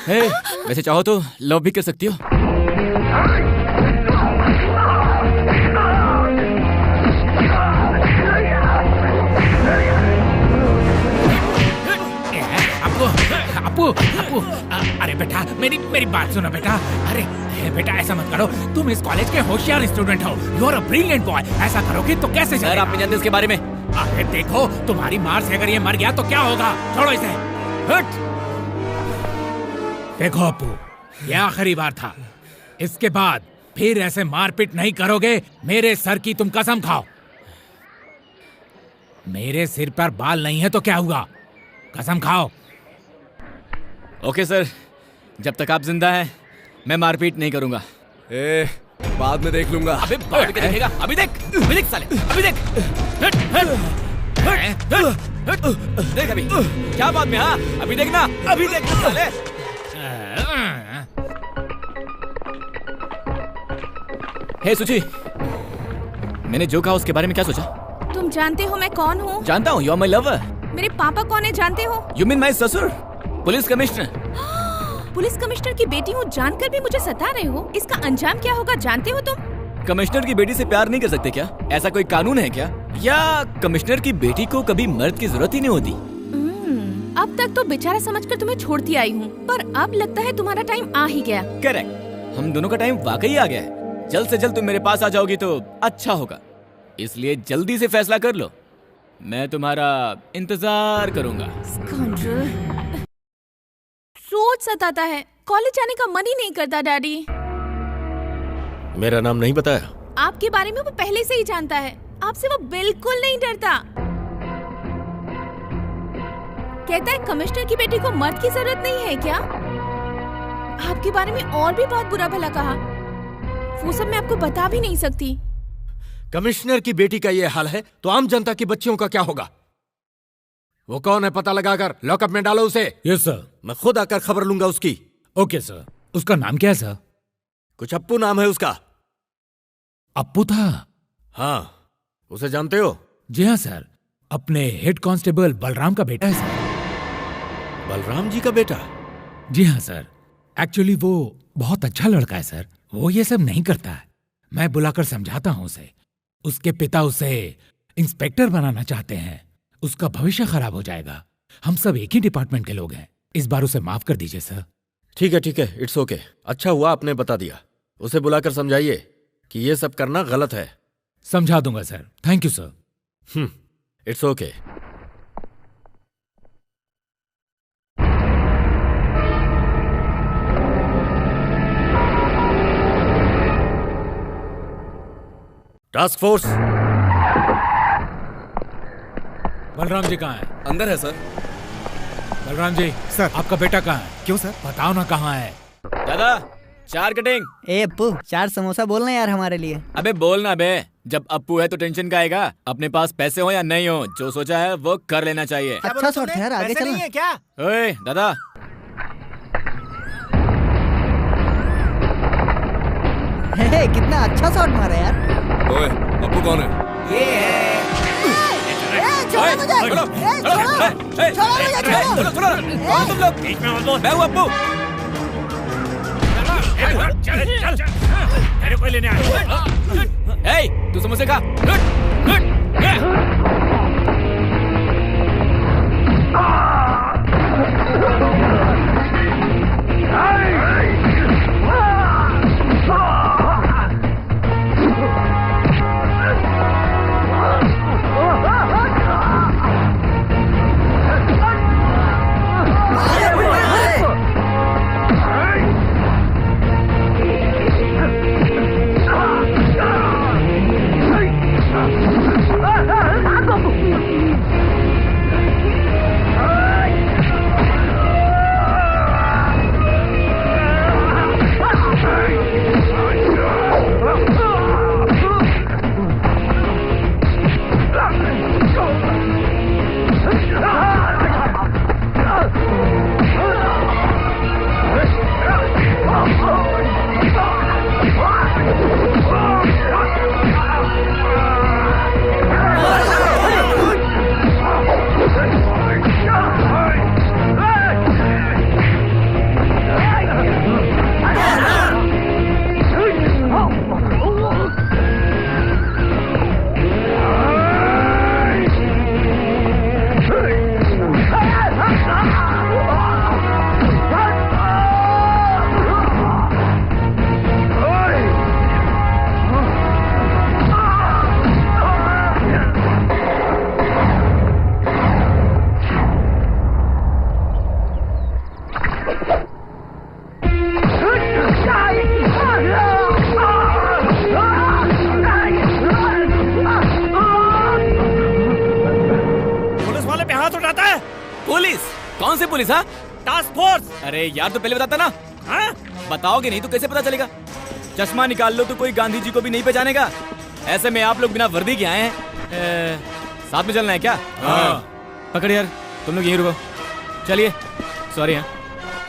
हे, वैसे चाहो तो लव भी कर सकती हो। अपू, अरे बेटा मेरी बात सुनो बेटा। अरे बेटा ऐसा मत करो, तुम इस कॉलेज के होशियार स्टूडेंट हो, you are a brilliant boy. ऐसा करोगे तो कैसे सर आप नहीं जानते इसके बारे में। अरे देखो, तुम्हारी मार से अगर ये मर गया तो क्या होगा? छोड़ो इसे, हट। देखो अपू, ये आखिरी बार था, इसके बाद फिर ऐसे मारपीट नहीं करोगे, मेरे सर की तुम कसम खाओ। मेरे सिर पर बाल नहीं है तो क्या हुआ, कसम खाओ। ओके सर, जब तक आप जिंदा हैं मैं मारपीट नहीं करूंगा। बाद में देख लूंगा। अबे बाद में देखेगा, अभी देख साले, अभी देख। हट, हट, हट, देख अभी क्या बाद में। हाँ अभी देखना, अभी देखना साले। हे सुची, मैंने जो कहा उसके बारे में क्या सोचा? तुम जानते हो मैं कौन हूँ? जानता हूँ, यू आर माय लवर। मेरे पापा कौन है जानते हो? यू मीन माय ससुर, पुलिस कमिश्नर। पुलिस कमिश्नर की बेटी हूँ जानकर भी मुझे सता रहे हो, इसका अंजाम क्या होगा जानते हो तुम? कमिश्नर की बेटी से प्यार नहीं कर सकते क्या? ऐसा कोई कानून है क्या? या कमिश्नर की बेटी को कभी मर्द की जरूरत ही नहीं होती? अब तक तो बेचारा समझकर तुम्हें छोड़ती आई हूँ, पर अब लगता है तुम्हारा टाइम आ ही गया। करेक्ट, हम दोनों का टाइम वाकई आ गया है। जल्द से जल्द तुम मेरे पास आ जाओगी तो अच्छा होगा, इसलिए जल्दी से फैसला कर लो। मैं तुम्हारा इंतजार करूंगा। रोज सताता है, कॉलेज जाने का मन ही नहीं करता डैडी। मेरा नाम नहीं बताया? आपके बारे में वो पहले से ही जानता है, आपसे वो बिल्कुल नहीं डरता। कहता है कमिश्नर की बेटी को मर्द की जरूरत नहीं है क्या? आपके बारे में और भी बहुत बुरा भला कहा, वो सब मैं आपको बता भी नहीं सकती। कमिश्नर की बेटी का ये हाल है तो आम जनता की बच्चियों का क्या होगा? वो कौन है पता लगाकर लॉकअप में डालो उसे। Yes sir. मैं खुद आकर खबर लूंगा उसकी। Okay sir. उसका नाम क्या है सर? कुछ अप्पू नाम है उसका। अप्पू था? हाँ, उसे जानते हो? जी हाँ सर, अपने हेड कांस्टेबल बलराम का बेटा है सर। बलराम जी का बेटा? जी हाँ सर, एक्चुअली वो बहुत अच्छा लड़का है सर, वो ये सब नहीं करता है। मैं बुलाकर समझाता हूँ उसे। उसके पिता उसे इंस्पेक्टर बनाना चाहते हैं, उसका भविष्य खराब हो जाएगा। हम सब एक ही डिपार्टमेंट के लोग हैं, इस बार उसे माफ कर दीजिए सर। ठीक है, इट्स ओके। अच्छा हुआ आपने बता दिया। उसे बुलाकर समझाइए कि ये सब करना गलत है। समझा दूंगा sir, thank you sir. It's okay. Task force. Balram ji कहाँ है? अंदर है सर। बलराम जी सर। आपका बेटा कहाँ है? क्यों सर? बताओ ना कहाँ है। दादा 4 कटिंग। ए अप्पू, 4 समोसा बोलना यार हमारे लिए। अबे बोलना बे, जब अप्पू है तो टेंशन का आएगा। अपने पास पैसे हो या नहीं हो, जो सोचा है वो कर लेना चाहिए। अच्छा शॉट है यार, आगे चलना। क्या? ओए दादा, कितना अच्छा शॉट मारा यार। ओए, अप्पू कौन है? ये है। छोड़ो मुझे, छोड़ो मुझे, छोड़ो। तुम लोग, मैं हूँ अप्पू। चल, तेरे को लेने आया। तू समोसे खा। पुलिस? हाँ, टास्क फोर्स। अरे यार तो पहले बताता ना। हाँ? बताओगे नहीं तो कैसे पता चलेगा? चश्मा निकाल लो तो कोई गांधी जी को भी नहीं पहचानेगा। ऐसे में आप लोग बिना वर्दी के आए हैं। साथ में चलना है क्या? हाँ। पकड़ यार, तुम लोग यहीं रुको। चलिए। सॉरी। हाँ,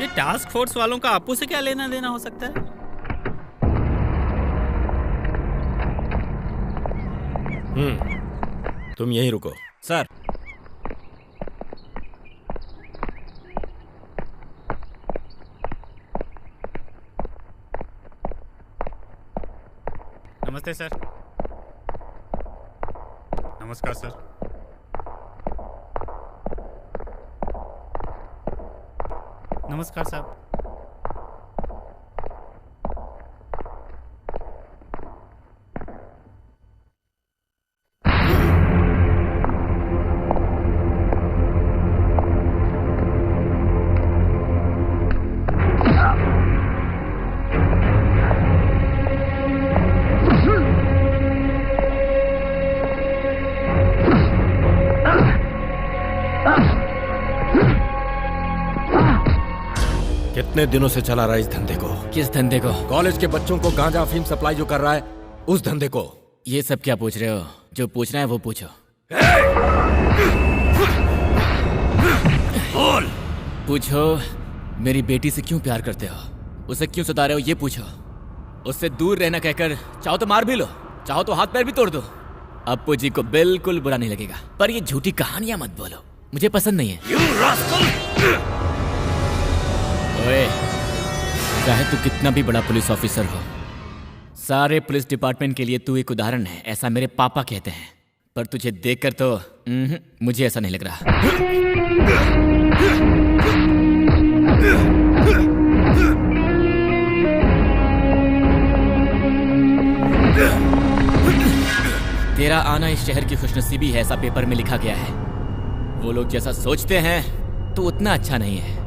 ये टास्क फोर्स वालों का आपू से क्या लेना देना हो सकता है? तुम यहीं रुको। सर। नमस्ते सर। नमस्कार सर। नमस्कार साहब। कितने दिनों से चला रहा है इस धंधे को? किस धंधे को? कॉलेज के बच्चों को गांजा अफीम सप्लाई जो कर रहा है, उस धंधे को। ये सब क्या पूछ रहे हो? जो पूछना है वो पूछो। बोल। पूछो, मेरी बेटी से क्यों प्यार करते हो? उसे क्यों सता रहे हो ये पूछो। उससे दूर रहना कहकर चाहो तो मार भी लो, चाहो तो हाथ पैर भी तोड़ दो। अप्पू जी को बिल्कुल बुरा नहीं लगेगा। पर ये झूठी कहानियां मत बोलो, मुझे पसंद नहीं है। ओए, चाहे तू कितना भी बड़ा पुलिस ऑफिसर हो, सारे पुलिस डिपार्टमेंट के लिए तू एक उदाहरण है, ऐसा मेरे पापा कहते हैं। पर तुझे देखकर तो मुझे ऐसा नहीं लग रहा। तेरा आना इस शहर की खुशनसीबी है, ऐसा पेपर में लिखा गया है। वो लोग जैसा सोचते हैं तो उतना अच्छा नहीं है।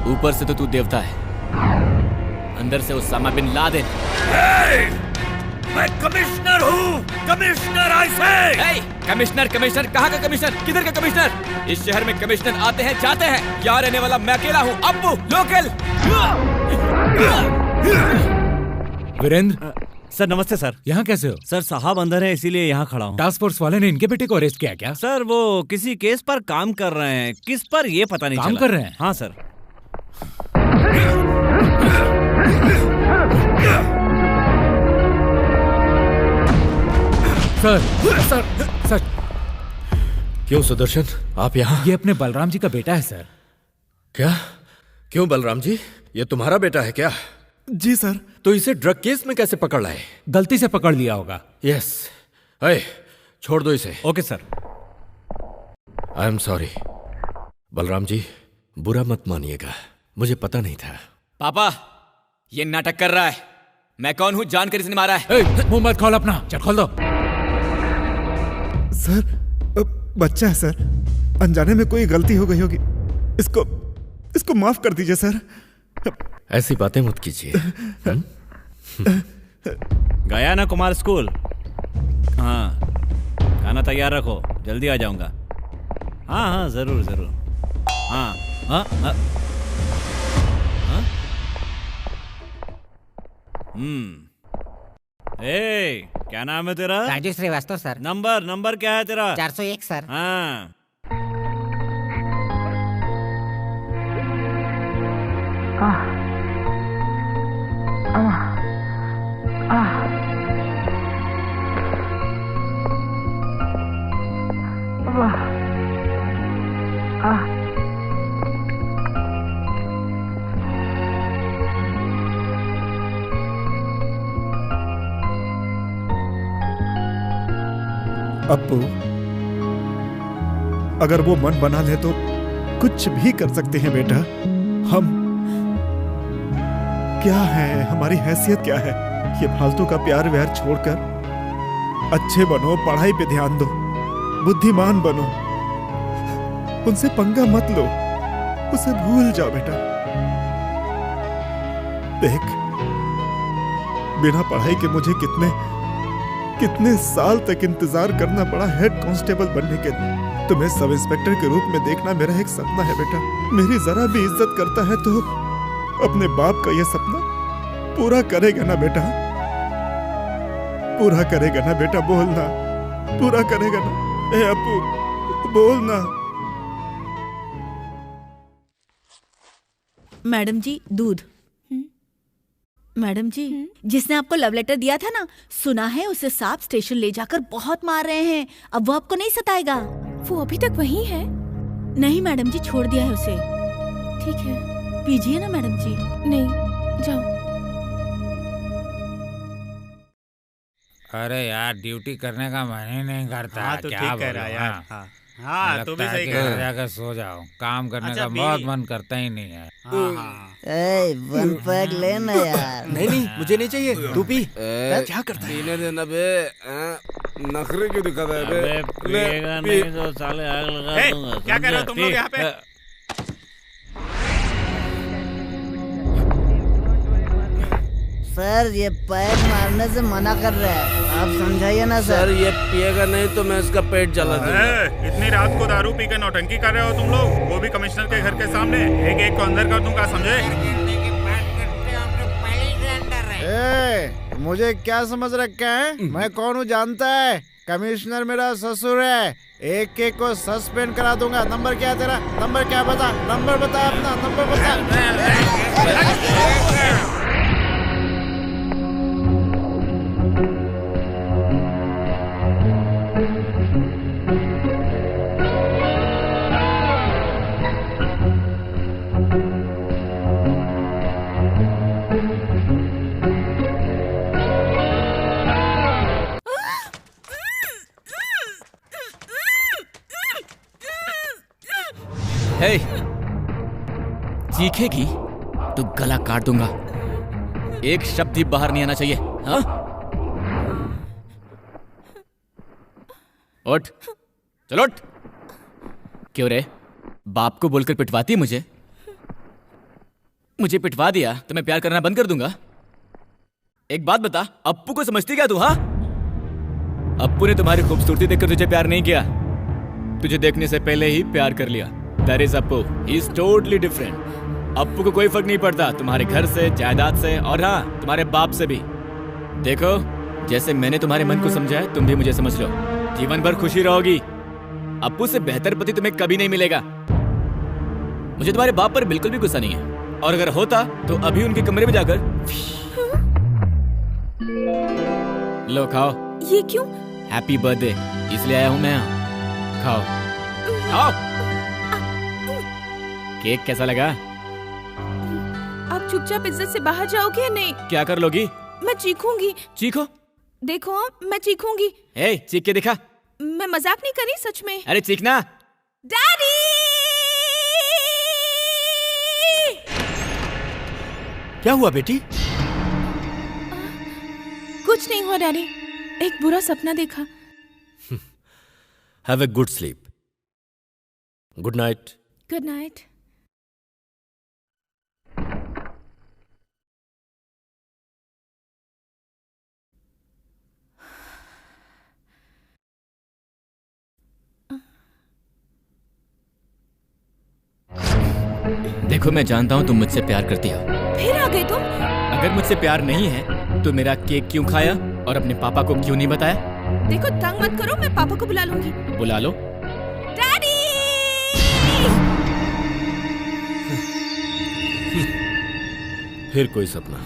ऊपर से तो तू देवता है, अंदर से उसामा बिन लादेन। मैं कमिश्नर हूँ, कमिश्नर आई से। कमिश्नर? कमिश्नर कहाँ का कमिश्नर? किधर का कमिश्नर? इस शहर में कमिश्नर आते हैं जाते हैं, यहाँ रहने वाला मैं अकेला हूँ, अप्पू लोकल। वीरेंद्र। सर नमस्ते सर। यहाँ कैसे हो? सर साहब अंदर है इसीलिए यहाँ खड़ा हूँ। टास्क फोर्स वाले ने इनके बेटे को अरेस्ट किया क्या? सर वो किसी केस पर काम कर रहे हैं, किस पर ये पता नहीं काम चला। कर रहे हैं? हाँ सर। Sir sir sir. क्यों सुदर्शन, आप यहाँ? ये अपने बलराम जी का बेटा है सर। क्या? क्यों बलराम जी, ये तुम्हारा बेटा है क्या? जी सर। तो इसे ड्रग केस में कैसे पकड़ लाए? गलती से पकड़ लिया होगा। यस। अरे छोड़ दो इसे। Okay sir. I am sorry. Balram ji, बुरा मत मानिएगा, मुझे पता नहीं था। पापा, ये नाटक कर रहा है। मैं कौन हूँ जानकर इसने मारा है। मुंह मत खोल अपना, चल खोल दो। सर बच्चा है सर, अनजाने में कोई गलती हो गई होगी, इसको माफ कर दीजिए सर। ऐसी बातें मत कीजिए। गया ना कुमार स्कूल? हाँ, खाना तैयार रखो, जल्दी आ जाऊंगा। हाँ हाँ जरूर जरूर। हाँ हाँ हाँ। ए, क्या नाम है तेरा? राजू श्रीवास्तव सर। नंबर क्या है तेरा? 401 सर। हाँ। अप्पू, अगर वो मन बना ले तो कुछ भी कर सकते हैं बेटा। हम क्या है, हमारी हैसियत क्या है? ये फालतू का प्यार व्यार छोड़कर अच्छे बनो, पढ़ाई पे ध्यान दो, बुद्धिमान बनो, उनसे पंगा मत लो, उसे भूल जाओ बेटा। देख, बिना पढ़ाई के मुझे कितने साल तक इंतजार करना पड़ा हेड कांस्टेबल बनने के लिए। तुम्हें सब इंस्पेक्टर के रूप में देखना मेरा एक सपना है बेटा। मेरी जरा भी इज्जत करता है तो अपने बाप का ये सपना पूरा करेगा ना बेटा? पूरा करेगा ना बेटा? बोलना, पूरा करेगा ना? ए अप्पू, बोलना। मैडम जी, दूध। मैडम जी, जिसने आपको लव लेटर दिया था ना, सुना है उसे सांप स्टेशन ले जाकर बहुत मार रहे हैं। अब वो आपको नहीं सताएगा। वो अभी तक वहीं है? नहीं मैडम जी, छोड़ दिया है उसे। ठीक है, पीजिए ना मैडम जी। नहीं, जाओ। अरे यार, ड्यूटी करने का मन ही नहीं करता। हाँ, तो क्या ठीक कह रहा है यार। हाँ, तो भी सही कह रहा है। जाकर सो जाओ, काम करने का बहुत मन करता ही नहीं है। ए, 1 पैक लेना यार। नहीं, मुझे नहीं चाहिए, तू पी। क्या करता है? पीने देना बे। नखरे क्यों दिखाता है बे? पिएगा नहीं तो साले आग लगा दूंगा। क्या कर रहे हो तुम लोग यहाँ पे? सर, ये पैक मारने से मना कर रहा है, आप समझाइए ना सर। ये पिएगा नहीं तो मैं इसका पेट जला दूंगा। इतनी रात को दारू पी के नौटंकी कर रहे हो तुम लोग, वो भी कमिश्नर के घर के सामने। एक एक को अंदर कर दूंगा, समझे? मुझे क्या समझ रखा है? मैं कौन हूँ जानता है? कमिश्नर मेरा ससुर है। एक एक को सस्पेंड करा दूंगा। नंबर क्या है तेरा? नंबर क्या? बता, नंबर बता अपना, नंबर बता। हे, चीखेगी तो गला काट दूंगा। एक शब्द भी बाहर नहीं आना चाहिए। हाँ? उठ, चलो उठ। क्यों रे, बाप को बोलकर पिटवाती है मुझे? मुझे पिटवा दिया तो मैं प्यार करना बंद कर दूंगा? एक बात बता, अप्पू को समझती क्या तू? हाँ, अप्पू ने तुम्हारी खूबसूरती देखकर तुझे प्यार नहीं किया, तुझे देखने से पहले ही प्यार कर लिया। That is Appu, he is totally different। Appu को कोई फर्क नहीं पड़ता तुम्हारे घर से, जायदाद से, और हाँ, तुम्हारे बाप से भी। देखो, जैसे मैंने तुम्हारे मन को समझा है, तुम भी मुझे समझ लो। जीवन भर खुशी रहोगी। अप्पू से बेहतर पति तुम्हें कभी नहीं मिलेगा। मुझे तुम्हारे बाप पर बिल्कुल भी गुस्सा नहीं है, और अगर होता तो अभी उनके कमरे में जाकर लो खाओ। ये क्यों? हैप्पी बर्थडे, इसलिए आया हूं मैं यहाँ। खाओ खाओ। केक कैसा लगा? आप चुपचाप इज्जत से बाहर जाओगे या नहीं? क्या कर लोगी? मैं चीखूंगी। चीखो। देखो, मैं चीखूंगी। ए, चीख के दिखा। मैं मजाक नहीं कर रही, सच में। अरे चीखना। डैडी! क्या हुआ बेटी? कुछ नहीं हुआ डैडी, एक बुरा सपना देखा। Have a good sleep. Good night. Good night. देखो, मैं जानता हूँ तुम मुझसे प्यार करती हो। फिर आ गए तुम? अगर मुझसे प्यार नहीं है तो मेरा केक क्यों खाया और अपने पापा को क्यों नहीं बताया? देखो, तंग मत करो, मैं पापा को बुला लूंगी। बुला लो। डैडी! फिर कोई सपना।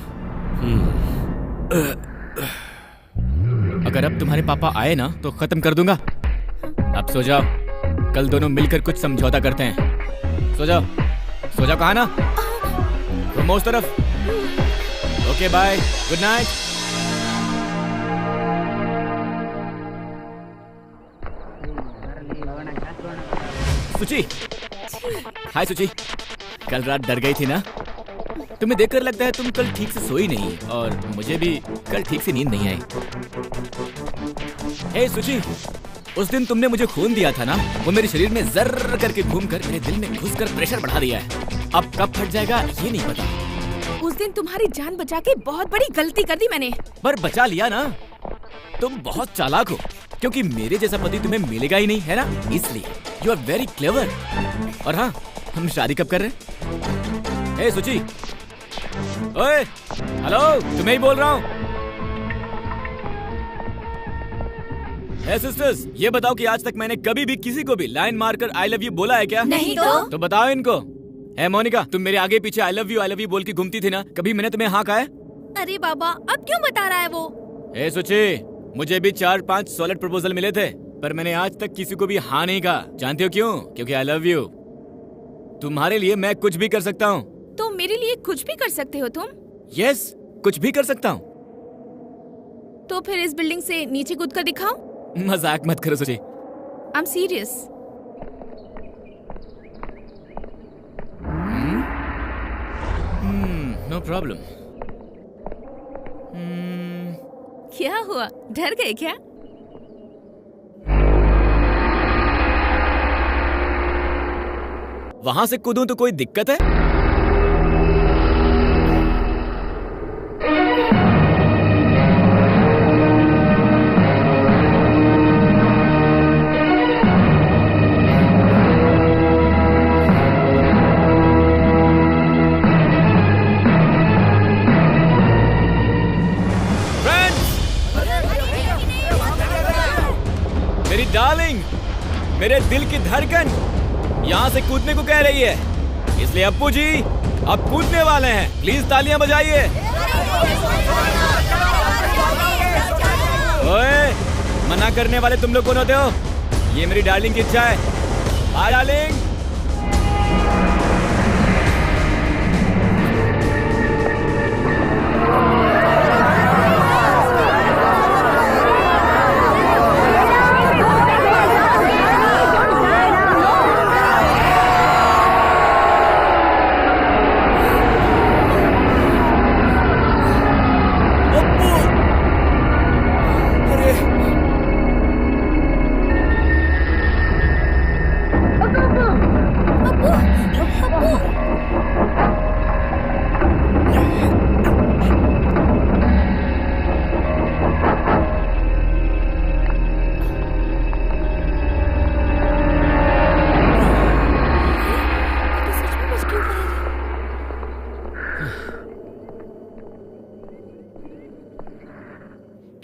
अगर अब तुम्हारे पापा आए ना तो खत्म कर दूंगा। अब सो जाओ, कल दोनों मिलकर कुछ समझौता करते हैं। सो जाओ, सो जाओ। कहा ना? तुम उस तरफ। Okay, bye, good night. Suchi, hi सुची। कल रात डर गई थी ना? तुम्हें देखकर लगता है तुम कल ठीक से सोई नहीं, और मुझे भी कल ठीक से नींद नहीं आई। हे सुची, उस दिन तुमने मुझे खून दिया था ना, वो मेरे शरीर में जर्र करके घूमकर मेरे दिल में घुसकर प्रेशर बढ़ा दिया है। अब कब फट जाएगा ये नहीं पता। उस दिन तुम्हारी जान बचा के बहुत बड़ी गलती कर दी मैंने। पर बचा लिया ना। तुम बहुत चालाक हो, क्योंकि मेरे जैसा पति तुम्हें मिलेगा ही नहीं, है ना? इसलिए यू आर वेरी क्लेवर। और हाँ, हम शादी कब कर रहे हैं? ए सुची, ओए, हेलो, तुम्हें ही बोल रहा हूँ। ए सिस्टर्स, ये बताओ कि आज तक मैंने कभी भी किसी को भी लाइन मारकर आई लव यू बोला है क्या? नहीं तो बताओ इनको। ए मोनिका, तुम मेरे आगे पीछे आई लव यू बोल के घूमती थी ना, कभी मैंने तुम्हें हाँ कहा है? अरे बाबा, अब क्यों बता रहा है वो? ए सुची, मुझे भी 4-5 सॉलिड प्रपोजल मिले थे, पर मैंने आज तक किसी को भी हाँ नहीं कहा। जानते हो क्यों? क्योंकि आई लव यू। तुम्हारे लिए मैं कुछ भी कर सकता हूँ। तो मेरे लिए कुछ भी कर सकते हो तुम? यस, कुछ भी कर सकता हूँ। तो फिर इस बिल्डिंग से नीचे कूद कर दिखाओ। मजाक मत करो Suchi. I am serious. No problem. क्या हुआ, डर गए क्या? वहां से कूदूं तो कोई दिक्कत है? मेरी डार्लिंग, मेरे दिल की धड़कन यहाँ से कूदने को कह रही है, इसलिए अप्पू जी अब कूदने वाले हैं। प्लीज तालियां बजाइए। ओए, मना करने वाले तुम लोग कौन होते हो? ये मेरी डार्लिंग की इच्छा है। आ डार्लिंग।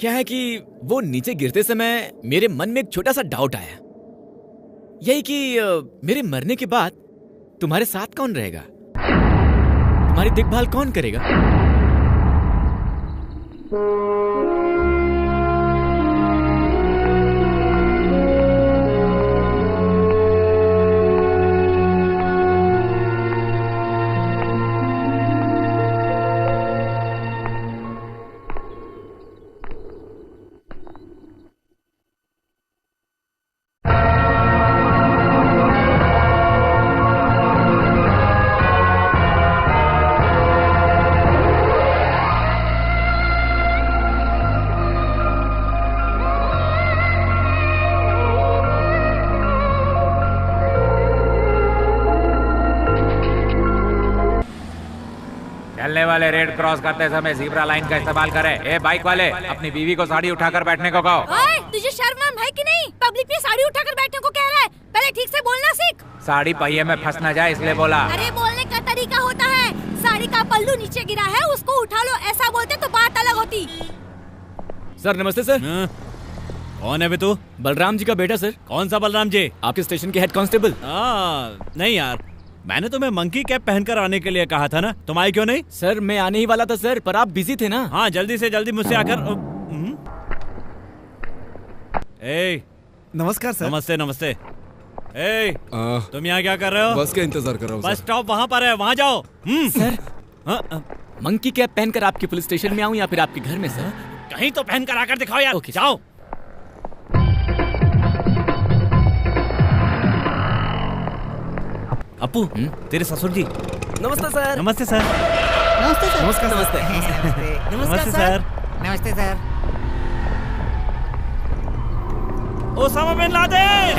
क्या है कि वो नीचे गिरते समय मेरे मन में एक छोटा सा डाउट आया, यही कि मेरे मरने के बाद तुम्हारे साथ कौन रहेगा, तुम्हारी देखभाल कौन करेगा? चलने वाले रेड क्रॉस करते समय ज़ीब्रा लाइन का इस्तेमाल करें। ए बाइक वाले, अपनी बीवी को साड़ी उठाकर बैठने को कहो। ओए, तुझे शर्म नाम है कि नहीं? पब्लिक में साड़ी उठाकर बैठने को कह रहा है, पहले ठीक से बोलना सीख। साड़ी पहिए में फंस न जाए इसलिए बोला। अरे बोलने का तरीका होता है, साड़ी का पल्लू नीचे गिरा है उसको उठा लो, ऐसा बोलते तो बात अलग होती। सर नमस्ते सर। कौन है बे तू? बलराम जी का बेटा सर। कौन सा बलराम जी? आपके स्टेशन के हेड कांस्टेबल। नहीं यार, मैंने तुम्हें मंकी कैप पहनकर आने के लिए कहा था ना, तुम आई क्यों नहीं? सर मैं आने ही वाला था सर, पर आप बिजी थे ना। हाँ, जल्दी से जल्दी मुझसे आकर। ए, नमस्कार सर। नमस्ते नमस्ते। ए, तुम यहाँ क्या कर रहे हो? बस का इंतजार कर रहा हूँ। बस स्टॉप वहाँ पर है, वहाँ जाओ। सर, मंकी कैप पहनकर आपके पुलिस स्टेशन में आऊँ या फिर आपके घर में सर? कहीं तो पहन कर आकर दिखाओ यार। ओके, जाओ। अप्पू, तेरे ससुर जी। नमस्ते सर। नमस्ते सर। नमस्ते सर। नमस्कार नमस्ते नमस्ते सर। नमस्ते sir. Osama bin Laden.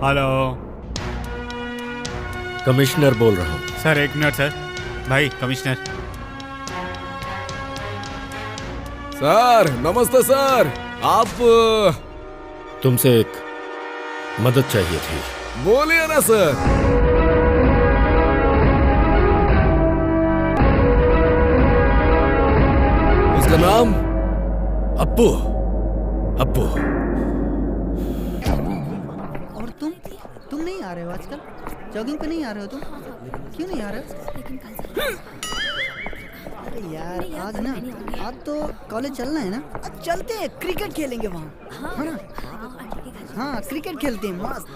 Hello. Commissioner बोल रहा हूँ। Sir 1 minute sir. भाई कमिश्नर। सर नमस्ते सर। आप तुमसे एक मदद चाहिए थी। बोलिए ना सर। उसका नाम अप्पू। अप्पू। और तुम नहीं आ रहे हो आजकल? जॉगिंग पे नहीं आ रहे हो तुम? क्यों नहीं आ रहे हो? अरे यार आज ना, आज तो कॉलेज चलना है ना, आज चलते हैं, क्रिकेट खेलेंगे वहाँ, है ना? हाँ क्रिकेट खेलते हैं, मस्त।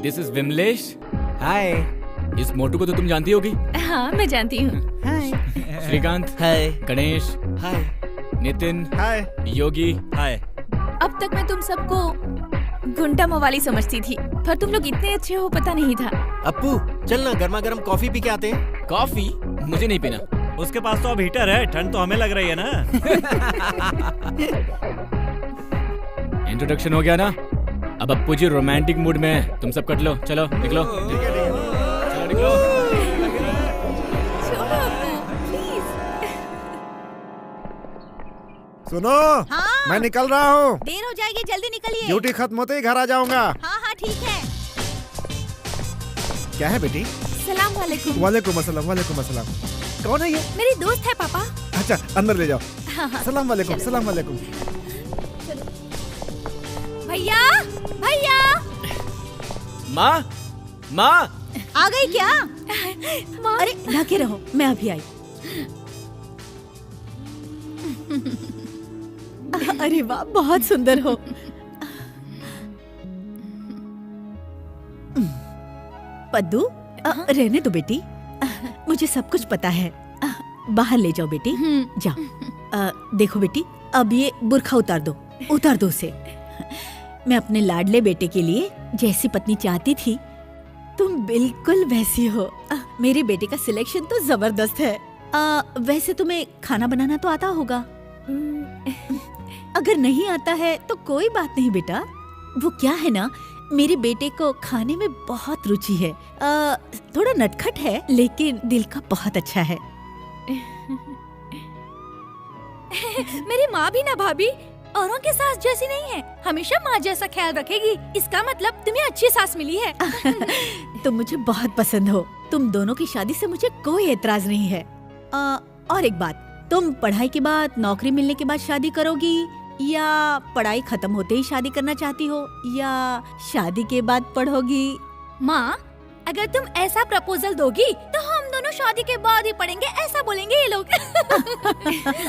This is Vimlesh. हाय। इस मोटू को तो तुम जानती होगी। हाँ मैं जानती हूँ। हाय। श्रीकांत। हाय। गणेश। हाय। नितिन। हाय। योगी। हाय। अब तक मैं तुम सबको गुंडा मवाली समझती थी, पर तुम लोग इतने अच्छे हो पता नहीं था। अप्पू चल ना, गर्मा गर्म कॉफी पी के आते हैं। कॉफी? मुझे नहीं पीना। उसके पास तो अब हीटर है, ठंड तो हमें लग रही है ना। इंट्रोडक्शन हो गया ना, अब अप्पू जी रोमांटिक मूड में है। तुम सब कट लो, चलो निकलो। चलो निकलो। छोड़ो अप्पू, प्लीज। सुनो। हाँ? मैं निकल रहा हूँ। देर हो जाएगी, जल्दी निकलिए। ड्यूटी खत्म होते ही घर आ जाऊंगा। हाँ हाँ ठीक है। क्या है बेटी? सलाम वालेकुम। वालेकुम अस्सलाम। वालेकुम अस्सलाम। कौन है ये? मेरी दोस्त है पापा। अच्छा अंदर ले जाओ। हाँ। सलाम वालेकुम। सलाम वालेकुम। भैया भैया। माँ माँ। आ गई क्या? माँ। अरे ढके रहो, मैं अभी आई। अरे वाह, बहुत सुंदर हो। पद्दू रहने दो बेटी, मुझे सब कुछ पता है। बाहर ले जाओ बेटी, जाओ। देखो बेटी, अब ये बुर्खा उतार दो उसे। मैं अपने लाडले बेटे के लिए जैसी पत्नी चाहती थी, तुम बिल्कुल वैसी हो। मेरे बेटे का सिलेक्शन तो जबरदस्त है। वैसे तुम्हें खाना बनाना तो आता होगा? अगर नहीं आता है तो कोई बात नहीं बेटा। वो क्या है ना, मेरे बेटे को खाने में बहुत रुचि है। थोड़ा नटखट है लेकिन दिल का बहुत अच्छा है। मेरी माँ भी ना भाभी औरों के सास जैसी नहीं है, हमेशा माँ जैसा ख्याल रखेगी। इसका मतलब तुम्हें अच्छी सास मिली है। तुम मुझे बहुत पसंद हो। तुम दोनों की शादी से मुझे कोई एतराज नहीं है। और एक बात, तुम पढ़ाई के बाद, नौकरी मिलने के बाद शादी करोगी, या पढ़ाई खत्म होते ही शादी करना चाहती हो, या शादी के बाद पढ़ोगी? माँ अगर तुम ऐसा प्रपोजल दोगी तो हम दोनों शादी के बाद ही पढ़ेंगे, ऐसा बोलेंगे ये लोग।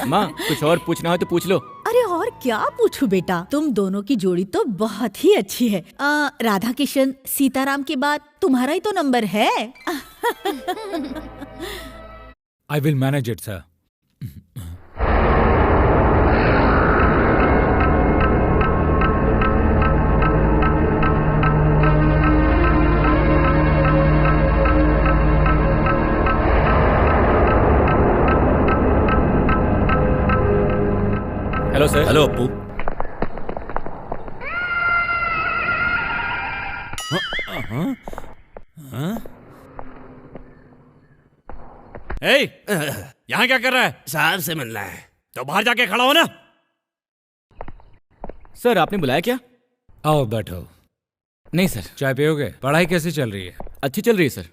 माँ कुछ और पूछना हो तो पूछ लो। अरे और क्या पूछूं बेटा, तुम दोनों की जोड़ी तो बहुत ही अच्छी है। राधा किशन सीताराम के बाद तुम्हारा ही तो नंबर है। I will manage it, sir. Hello sir. Hello Appu. यहाँ क्या कर रहा है? साहब से मिलना है। तो बाहर जाके खड़ा हो ना। सर आपने बुलाया क्या? आओ बैठो। नहीं सर। चाय पियोगे? पढ़ाई कैसी चल रही है? अच्छी चल रही है सर।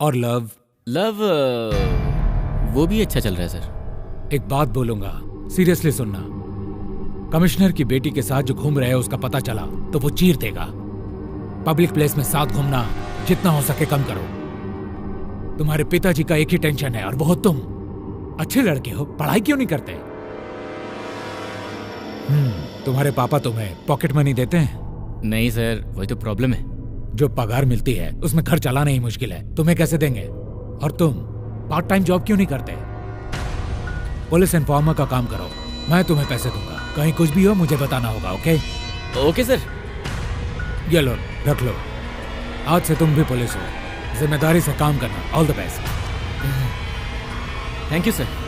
और लव? लव वो भी अच्छा चल रहा है सर। एक बात बोलूंगा, सीरियसली सुनना। कमिश्नर की बेटी के साथ जो घूम रहे हैं उसका पता चला तो वो चीर देगा। पब्लिक प्लेस में साथ घूमना जितना हो सके कम करो। तुम्हारे पिताजी का एक ही टेंशन है और वो तुम। अच्छे लड़के हो, पढ़ाई क्यों नहीं करते? तुम्हारे पापा तुम्हें पॉकेट मनी देते हैं? नहीं सर, वही तो प्रॉब्लम है। जो पगार मिलती है उसमें घर चलाना ही मुश्किल है, तुम्हें कैसे देंगे? और तुम पार्ट टाइम जॉब क्यों नहीं करते? पुलिस इन्फॉर्मर का काम करो, मैं तुम्हें पैसे दूंगा। कहीं कुछ भी हो मुझे बताना होगा। Okay okay sir. ये लो, रख लो। आज से तुम भी पुलिस हो, जिम्मेदारी से काम करना। All the best. Thank you sir.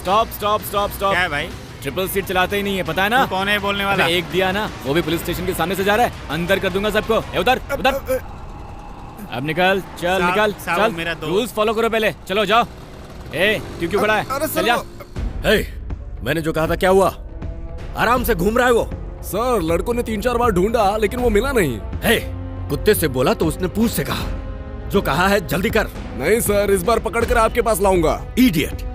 Stop stop stop. क्या है भाई? ट्रिपल सीट चलाते ही नहीं है, पता है ना? कौन है बोलने वाला? एक दिया ना, वो भी पुलिस स्टेशन के सामने से जा रहा है। अंदर कर दूंगा सबको। उधर उधर। अब निकल, चल निकल, चल। मेरा दोस्त। रूल्स फॉलो करो पहले। चलो जाओ। क्यों खड़ा है? चल जा। मैंने जो कहा था क्या हुआ? आराम से घूम रहा है वो। सर लड़कों ने 3-4 बार ढूंढा लेकिन वो मिला नहीं। कुत्ते से बोला तो उसने पूछ से कहा। जो कहा है जल्दी कर। नहीं सर, इस बार पकड़कर आपके पास लाऊंगा। Idiot.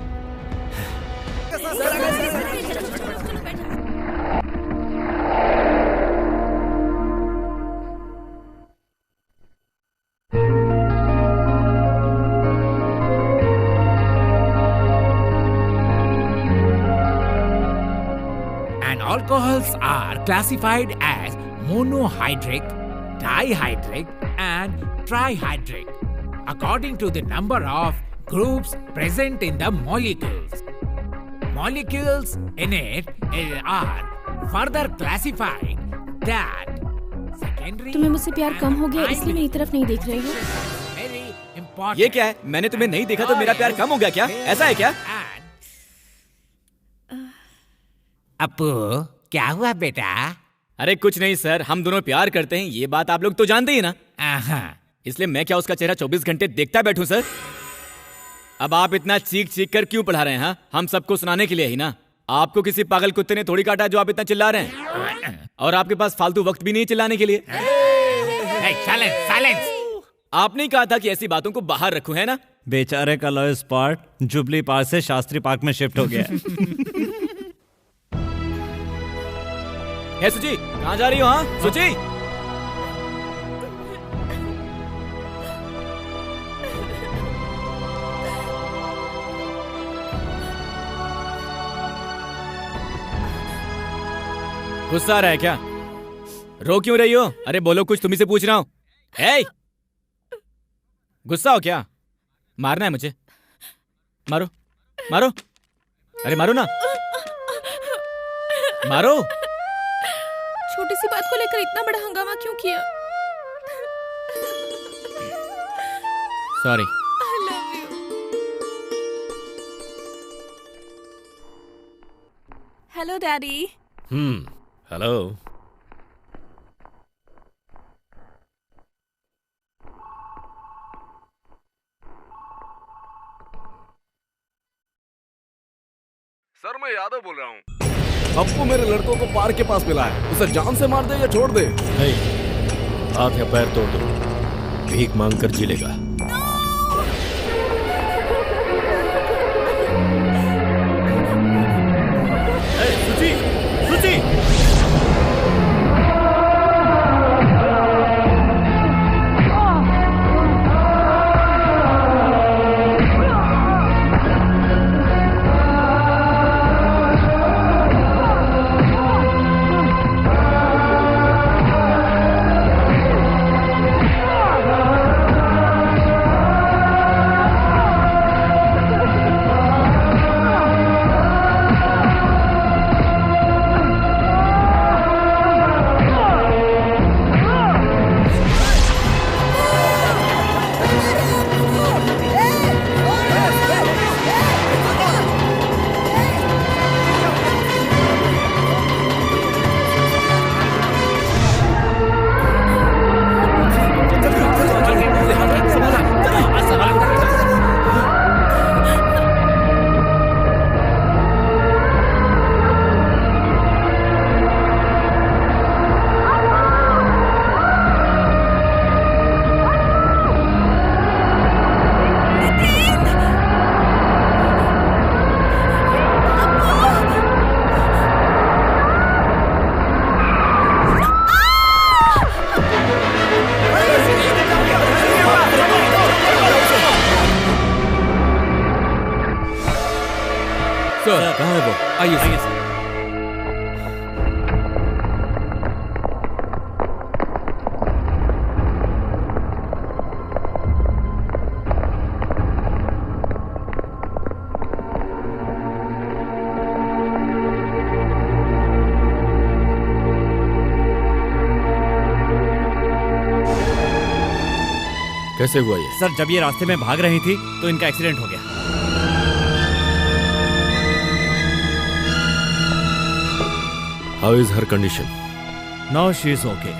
Alcohols are classified as monohydric, dihydric, and trihydric according to the number of groups present in the molecules. Molecules in it are further classified that secondary. तुम्हें मुझसे प्यार कम हो गया इसलिए मेरी तरफ नहीं देख रहे हो? Very important. ये क्या है? मैंने तुम्हें नहीं देखा तो मेरा प्यार कम हो गया क्या? ऐसा है क्या? अपू, क्या हुआ बेटा? अरे कुछ नहीं सर, हम दोनों प्यार करते हैं, ये बात आप लोग तो जानते ही ना। इसलिए मैं क्या उसका चेहरा 24 घंटे देखता बैठूं सर? अब आप इतना चीख चीख कर क्यों पढ़ा रहे हैं? हाँ, हम सबको सुनाने के लिए ही ना। आपको किसी पागल कुत्ते ने थोड़ी काटा जो आप इतना चिल्ला रहे हैं। और आपके पास फालतू वक्त भी नहीं चिल्लाने के लिए। साइलेंस। आपने ही कहा था कि ऐसी बातों को बाहर रखूं, है ना? बेचारे का लॉयर्स पार्क जुबली पार्क से शास्त्री पार्क में शिफ्ट हो गया। है सुची, कहाँ जा रही हो? हाँ सुची। गुस्सा आ रहा है क्या? रो क्यों रही हो? अरे बोलो कुछ, तुम्ही से पूछ रहा हूं। गुस्सा हो क्या? मारना है मुझे? मारो मारो। अरे मारो ना, मारो। छोटी सी बात को लेकर इतना बड़ा हंगामा क्यों किया? Sorry. I love you. Hello daddy. Hello. Sir मैं यादव बोल रहा हूँ। अप्पू मेरे लड़कों को पार्क के पास मिला है। उसे जान से मार दे या छोड़ दे? नहीं, हाथ या पैर तोड़ दो, भीख मांग कर जी लेगा। सुची, सुची। सर कहाँ है वो? आइए सर। कैसे हुआ ये? सर जब ये रास्ते में भाग रही थी तो इनका एक्सीडेंट हो गया। How is her condition? Now she is okay.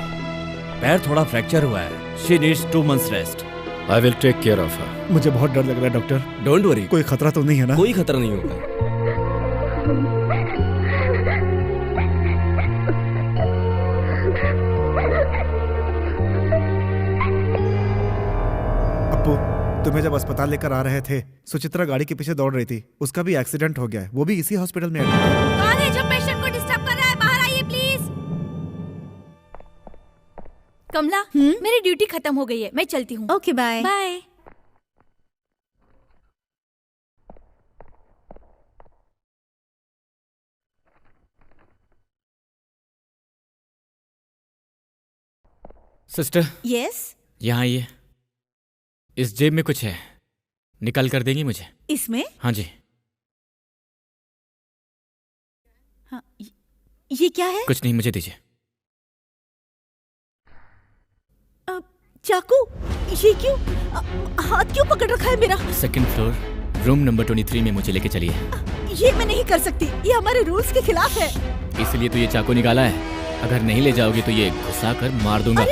पैर थोड़ा फ्रैक्चर हुआ है। She needs 2 months rest. I will take care of her. मुझे बहुत डर लग रहा है डॉक्टर। डोंट वरी, कोई खतरा तो नहीं है ना? कोई खतरा नहीं होगा। अप्पू, तुम्हें जब अस्पताल लेकर आ रहे थे, सुचित्रा गाड़ी के पीछे दौड़ रही थी। उसका भी एक्सीडेंट हो गया है, वो भी इसी हॉस्पिटल में एडमिट है। कौन है जो पेशेंट को डिस्टर्ब कर रहा है? बाहर आइए प्लीज। कमला, मेरी ड्यूटी खत्म हो गई है, मैं चलती हूँ। Okay bye. Bye. Sister, yes. यहाँ आइए। इस जेब में कुछ है, निकाल कर देंगी मुझे? इसमें? हाँ जी। हाँ, ये क्या है? कुछ नहीं, मुझे दीजिए। चाकू? ये क्यों? हाथ क्यों पकड़ रखा है मेरा? 2nd फ्लोर, रूम नंबर 23 में मुझे लेके चलिए। ये मैं नहीं कर सकती, ये हमारे रूल्स के खिलाफ है। इसलिए तो ये चाकू निकाला है। अगर नहीं ले जाओगे तो ये घुसा कर मार दूंगा।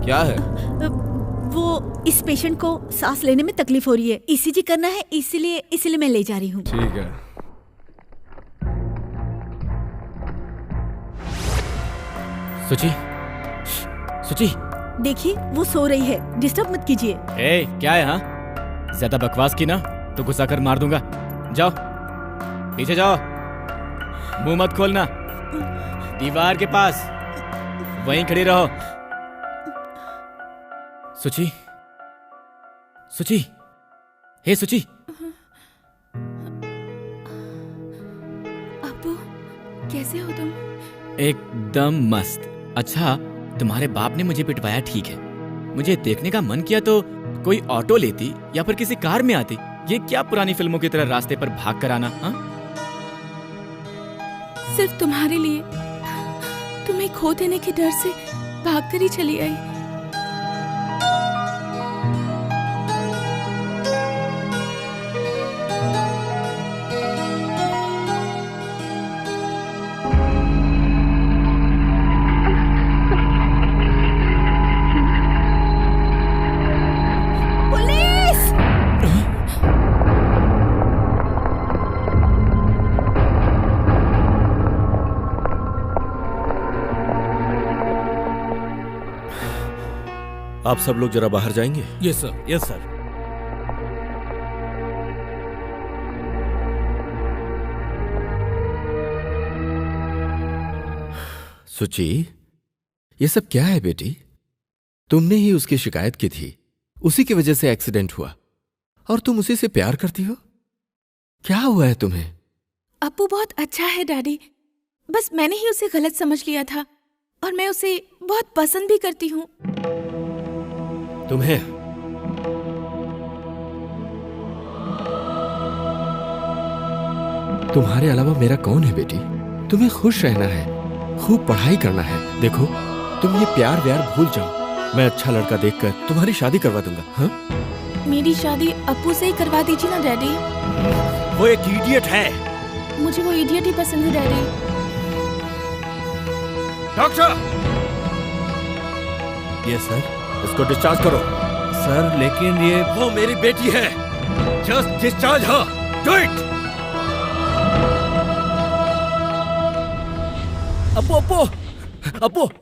क्या है? वो इस पेशेंट को सांस लेने में तकलीफ हो रही है, ईसीजी करना है, इसीलिए मैं ले जा रही हूँ। ठीक है। सुची, सुची। देखिए वो सो रही है, डिस्टर्ब मत कीजिए। ए, क्या है? हाँ, ज्यादा बकवास की ना तो घुसा कर मार दूंगा। जाओ पीछे जाओ, मुंह मत खोलना, दीवार के पास वहीं खड़ी रहो। सुची, सुची, हे सुची। अब्बू, कैसे हो तुम? एकदम मस्त। अच्छा, तुम्हारे बाप ने मुझे पिटवाया ठीक है। मुझे देखने का मन किया तो कोई ऑटो लेती या फिर किसी कार में आती। ये क्या पुरानी फिल्मों की तरह रास्ते पर भाग कर आना? हाँ? सिर्फ तुम्हारे लिए, तुम्हें खो देने के डर से भाग कर ही चली आई। आप सब लोग जरा बाहर जाएंगे? Yes sir. Yes sir. सुची, ये सब क्या है बेटी? तुमने ही उसकी शिकायत की थी, उसी की वजह से एक्सीडेंट हुआ और तुम उसी से प्यार करती हो? क्या हुआ है तुम्हें? अप्पू बहुत अच्छा है डैडी, बस मैंने ही उसे गलत समझ लिया था और मैं उसे बहुत पसंद भी करती हूँ। तुम्हें? तुम्हारे अलावा मेरा कौन है बेटी? तुम्हें खुश रहना है, खूब पढ़ाई करना है। देखो, तुम ये प्यार व्यार भूल जाओ। मैं अच्छा लड़का देखकर तुम्हारी शादी करवा दूंगा। हाँ? मेरी शादी अप्पू से ही करवा दीजिए ना डैडी। वो एक इडियट है। मुझे वो इडियट ही पसंद है डैडी। डॉक्टर! Yes sir. इसको डिस्चार्ज करो। सर लेकिन ये वो मेरी बेटी है। Just discharge her. Do it.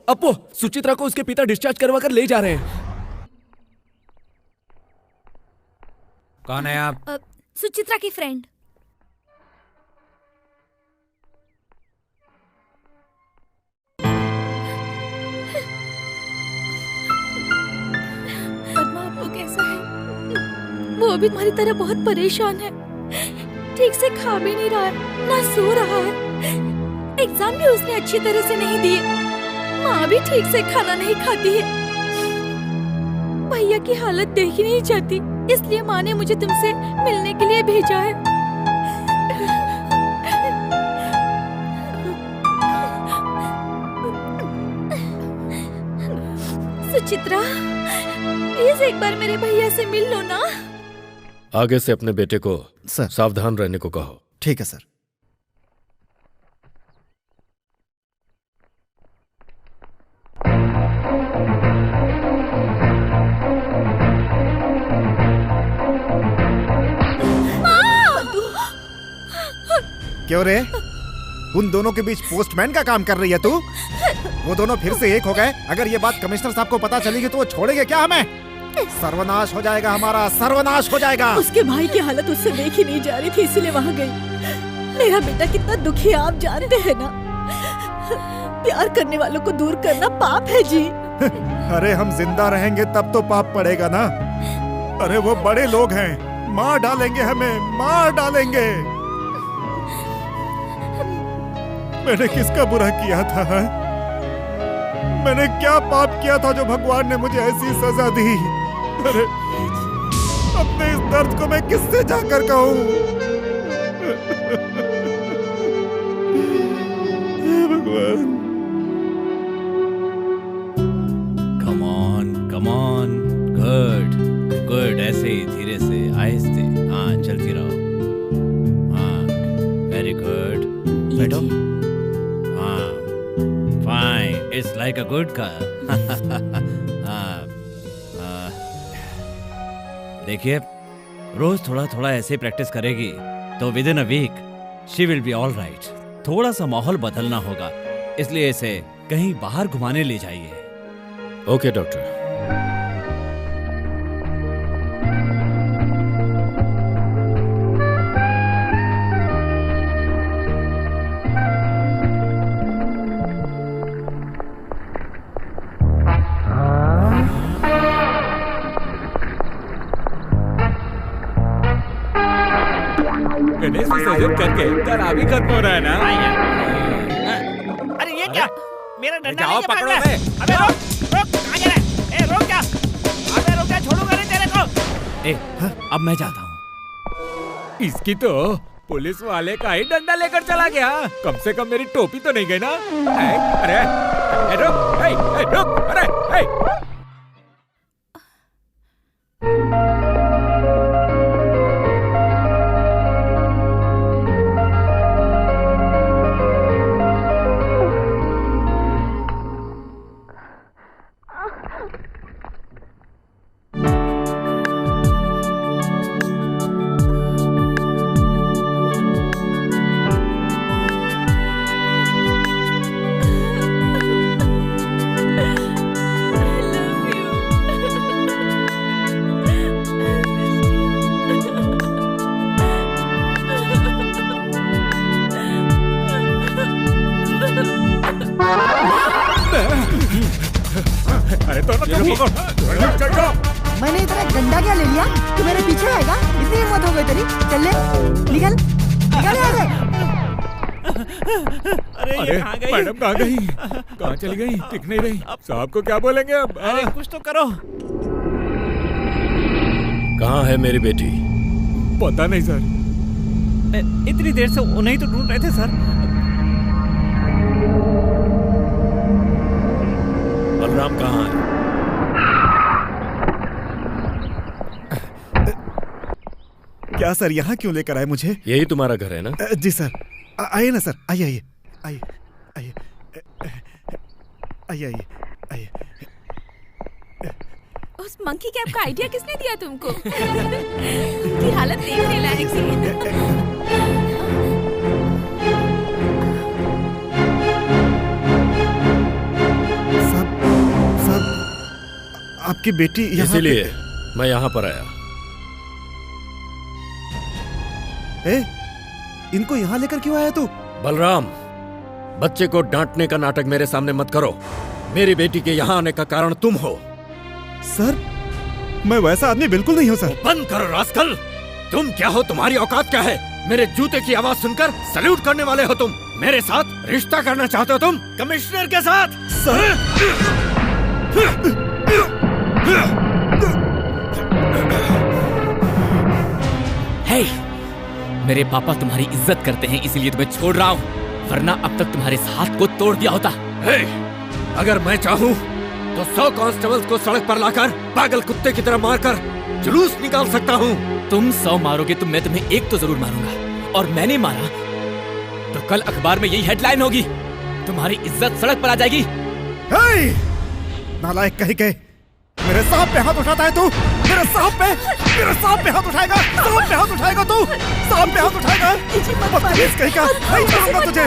अपो, सुचित्रा को उसके पिता डिस्चार्ज करवा कर ले जा रहे हैं। कौन है आप? सुचित्रा की फ्रेंड। पद्मा आपको कैसा है? वो भी तुम्हारी तरह बहुत परेशान है, ठीक से खा भी नहीं रहा है, ना सो रहा है। एग्जाम भी उसने अच्छी तरह से नहीं दिए। माँ भी ठीक से खाना नहीं खाती है। भैया की हालत देखी नहीं जाती, इसलिए माँ ने मुझे तुमसे मिलने के लिए भेजा है। सुचित्रा, प्लीज एक बार मेरे भैया से मिल लो ना। आगे से अपने बेटे को सर सावधान रहने को कहो। ठीक है सर। क्यों रे? उन दोनों के बीच पोस्टमैन का काम कर रही है तू? वो दोनों फिर से एक हो गए। अगर ये बात कमिश्नर साहब को पता चलेगी तो वो छोड़ेंगे क्या हमें? सर्वनाश हो जाएगा हमारा, सर्वनाश हो जाएगा। उसके भाई की हालत उससे देखी नहीं जा रही थी, इसलिए वहाँ गई। मेरा बेटा कितना दुखी है आप जानते हैं ना। प्यार करने वालों को दूर करना पाप है जी। अरे हम जिंदा रहेंगे तब तो पाप पड़ेगा ना। अरे वो बड़े लोग हैं, मार डालेंगे हमें, मार डालेंगे। मैंने किसका बुरा किया था? मैंने क्या पाप किया था जो भगवान ने मुझे ऐसी सजा दी? अरे अपने इस दर्द को मैं किससे जाकर कहूँ? भगवान। कम ऑन, गुड गुड, ऐसे ही धीरे से, आहिस्ते। हाँ, चलती रहो। हाँ, वेरी गुड। बैठो। हाँ, fine, it's like a good girl. देखिए, रोज थोड़ा थोड़ा ऐसे प्रैक्टिस करेगी तो with in a week she will be all right. थोड़ा सा माहौल बदलना होगा, इसलिए इसे कहीं बाहर घुमाने ले जाइए। Okay doctor. गणेश विसर्जन करके तनाव भी खत्म हो रहा है ना। अरे ये क्या? मेरा डंडा जाओ लेके पकड़ो भाग रहा है। अबे रोक रोक, कहाँ जा रहा है? ए रोक क्या? अबे रोक क्या, छोड़ूंगा नहीं तेरे को। अब मैं जाता हूँ। इसकी तो पुलिस वाले का ही डंडा लेकर चला गया। कम से कम मेरी टोपी तो नहीं गई ना। अरे रुक, रुक, अरे मैंने इतना डंडा क्या ले लिया? तू मेरे पीछे आएगा? इतनी हिम्मत हो गई तेरी? चल ले, निकल निकल यहाँ से। अरे मैडम कहाँ गई? कहाँ चली गई? दिख नहीं रही। साहब को क्या बोलेंगे अब? अरे कुछ तो करो। कहाँ है मेरी बेटी? पता नहीं सर। इतनी देर से उन्हें ही तो ढूंढ रहे थे सर। बलराम कहाँ है? क्या सर, यहाँ क्यों लेकर आए मुझे? यही तुम्हारा घर है ना? जी सर। आइए ना सर, आइए आइए आइए आइए आइए आइए आइए। उस मंकी कैप का आइडिया किसने दिया तुमको? उनकी हालत देखने लायक थी। आपकी बेटी यहाँ? इसीलिए मैं यहाँ पर आया। इनको यहाँ लेकर क्यों आया तू? बलराम, बच्चे को डांटने का नाटक मेरे सामने मत करो। मेरी बेटी के यहाँ आने का कारण तुम हो। सर, मैं वैसा आदमी बिल्कुल नहीं हूँ सर। बंद करो रास्कल। तुम क्या हो? तुम्हारी औकात क्या है? मेरे जूते की आवाज सुनकर सैल्यूट करने वाले हो तुम? मेरे साथ रिश्ता करना चाहते हो तुम कमिश्नर के साथ? सर, हे, मेरे पापा तुम्हारी इज्जत करते हैं इसीलिए तुम्हें छोड़ रहा हूँ, वरना अब तक तुम्हारे हाथ को तोड़ दिया होता। हे, अगर मैं चाहूँ तो 100 कांस्टेबल्स को सड़क पर लाकर पागल कुत्ते की तरह मारकर जुलूस निकाल सकता हूँ। तुम 100 मारोगे तो मैं तुम्हें एक तो जरूर मारूंगा, और मैंने मारा तो कल अखबार में यही हेडलाइन होगी, तुम्हारी इज्जत सड़क पर आ जाएगी। हे, नालायक कहीं के, मेरे सांप पे हाथ उठाता है तू? मेरे सांप पे हाथ उठाएगा? सांप पे हाथ उठाएगा तू? सांप पे हाथ उठाएगा? बदतमीज कहीं का, नहीं छोड़ूंगा तुझे।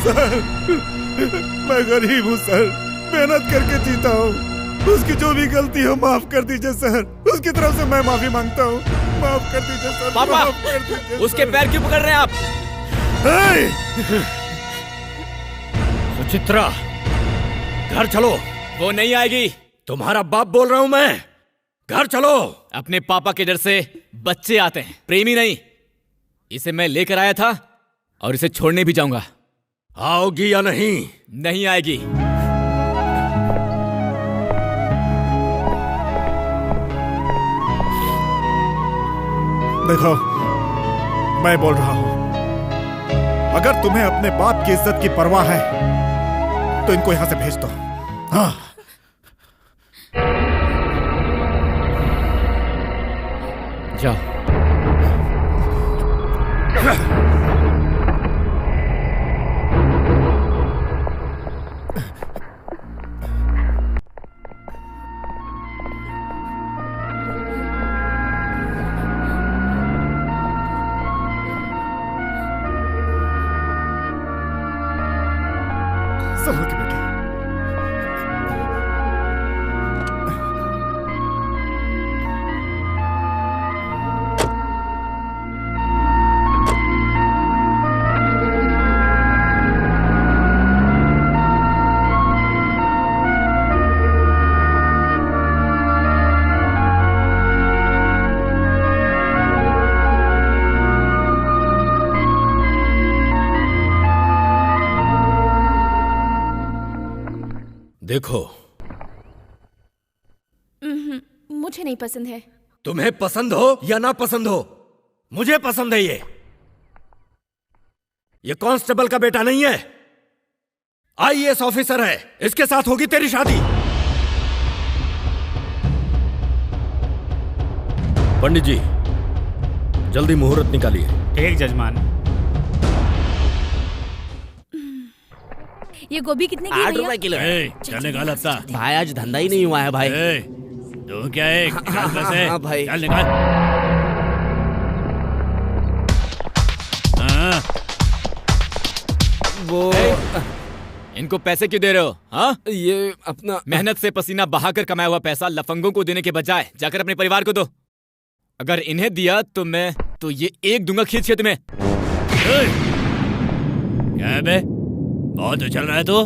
सर, मैं गरीब हूँ सर, मेहनत करके जीता हूँ। उसकी जो भी गलती हो माफ कर दीजिए सर, उसकी तरफ से मैं माफी मांगता हूँ। माफ कर दीजिए सर। पापा, माफ कर दीजिए उसके पैर क्यों पकड़ रहे हैं आप? सुचित्रा, घर चलो। वो नहीं आएगी। तुम्हारा बाप बोल रहा हूँ मैं, घर चलो। अपने पापा के डर से बच्चे आते हैं, प्रेमी नहीं। इसे मैं लेकर आया था और इसे छोड़ने भी जाऊंगा। आओगी या नहीं? नहीं आएगी। देखो, मैं बोल रहा हूं, अगर तुम्हें अपने बाप की इज्जत की परवाह है तो इनको यहां से भेज दो। हाँ। जाओ। संभल के बेटे। देखो, मुझे नहीं पसंद है। तुम्हें पसंद हो या ना पसंद हो, मुझे पसंद है। ये कांस्टेबल का बेटा नहीं है, आईएएस ऑफिसर है। इसके साथ होगी तेरी शादी। पंडित जी, जल्दी मुहूर्त निकालिए। ठीक जजमान। ये गोभी कितने की 8 रुपए किलो। चल निकाल अपना। भाई आज धंधा ही नहीं हुआ है भाई। तू क्या है? हाँ भाई। चल निकाल। वो इनको पैसे क्यों दे रहे हो? हाँ, ये अपना मेहनत से पसीना बहाकर कमाया हुआ पैसा लफंगों को देने के बजाय जाकर अपने परिवार को दो। अगर इन्हें दिया तो मैं तो ये एक दूंगा खींच के तुम्हें। क्या है बे? बहुत उछल रहा है तू।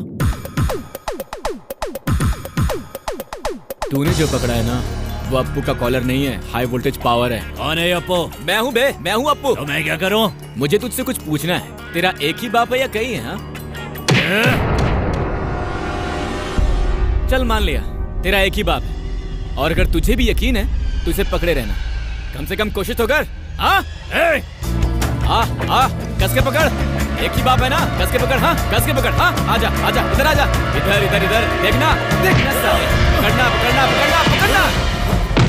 तूने जो पकड़ा है ना, वो अप्पू का कॉलर नहीं है, हाई वोल्टेज पावर है। कौन है अप्पू? मैं हूँ बे, मैं हूँ अप्पू। तो मैं क्या करूँ? मुझे तुझसे कुछ पूछना है। तेरा एक ही बाप है या कई है? हाँ, चल मान लिया तेरा एक ही बाप है, और अगर तुझे भी यकीन है तो इसे पकड़े रहना। कम से कम कोशिश तो कर। हाँ, कस के पकड़। एक ही बाप है ना, कस के पकड़। हाँ, कस के पकड़। हाँ, आजा आजा, इधर आजा, इधर इधर इधर। देखना देखना साले, पकड़ना पकड़ना पकड़ना पकड़ना।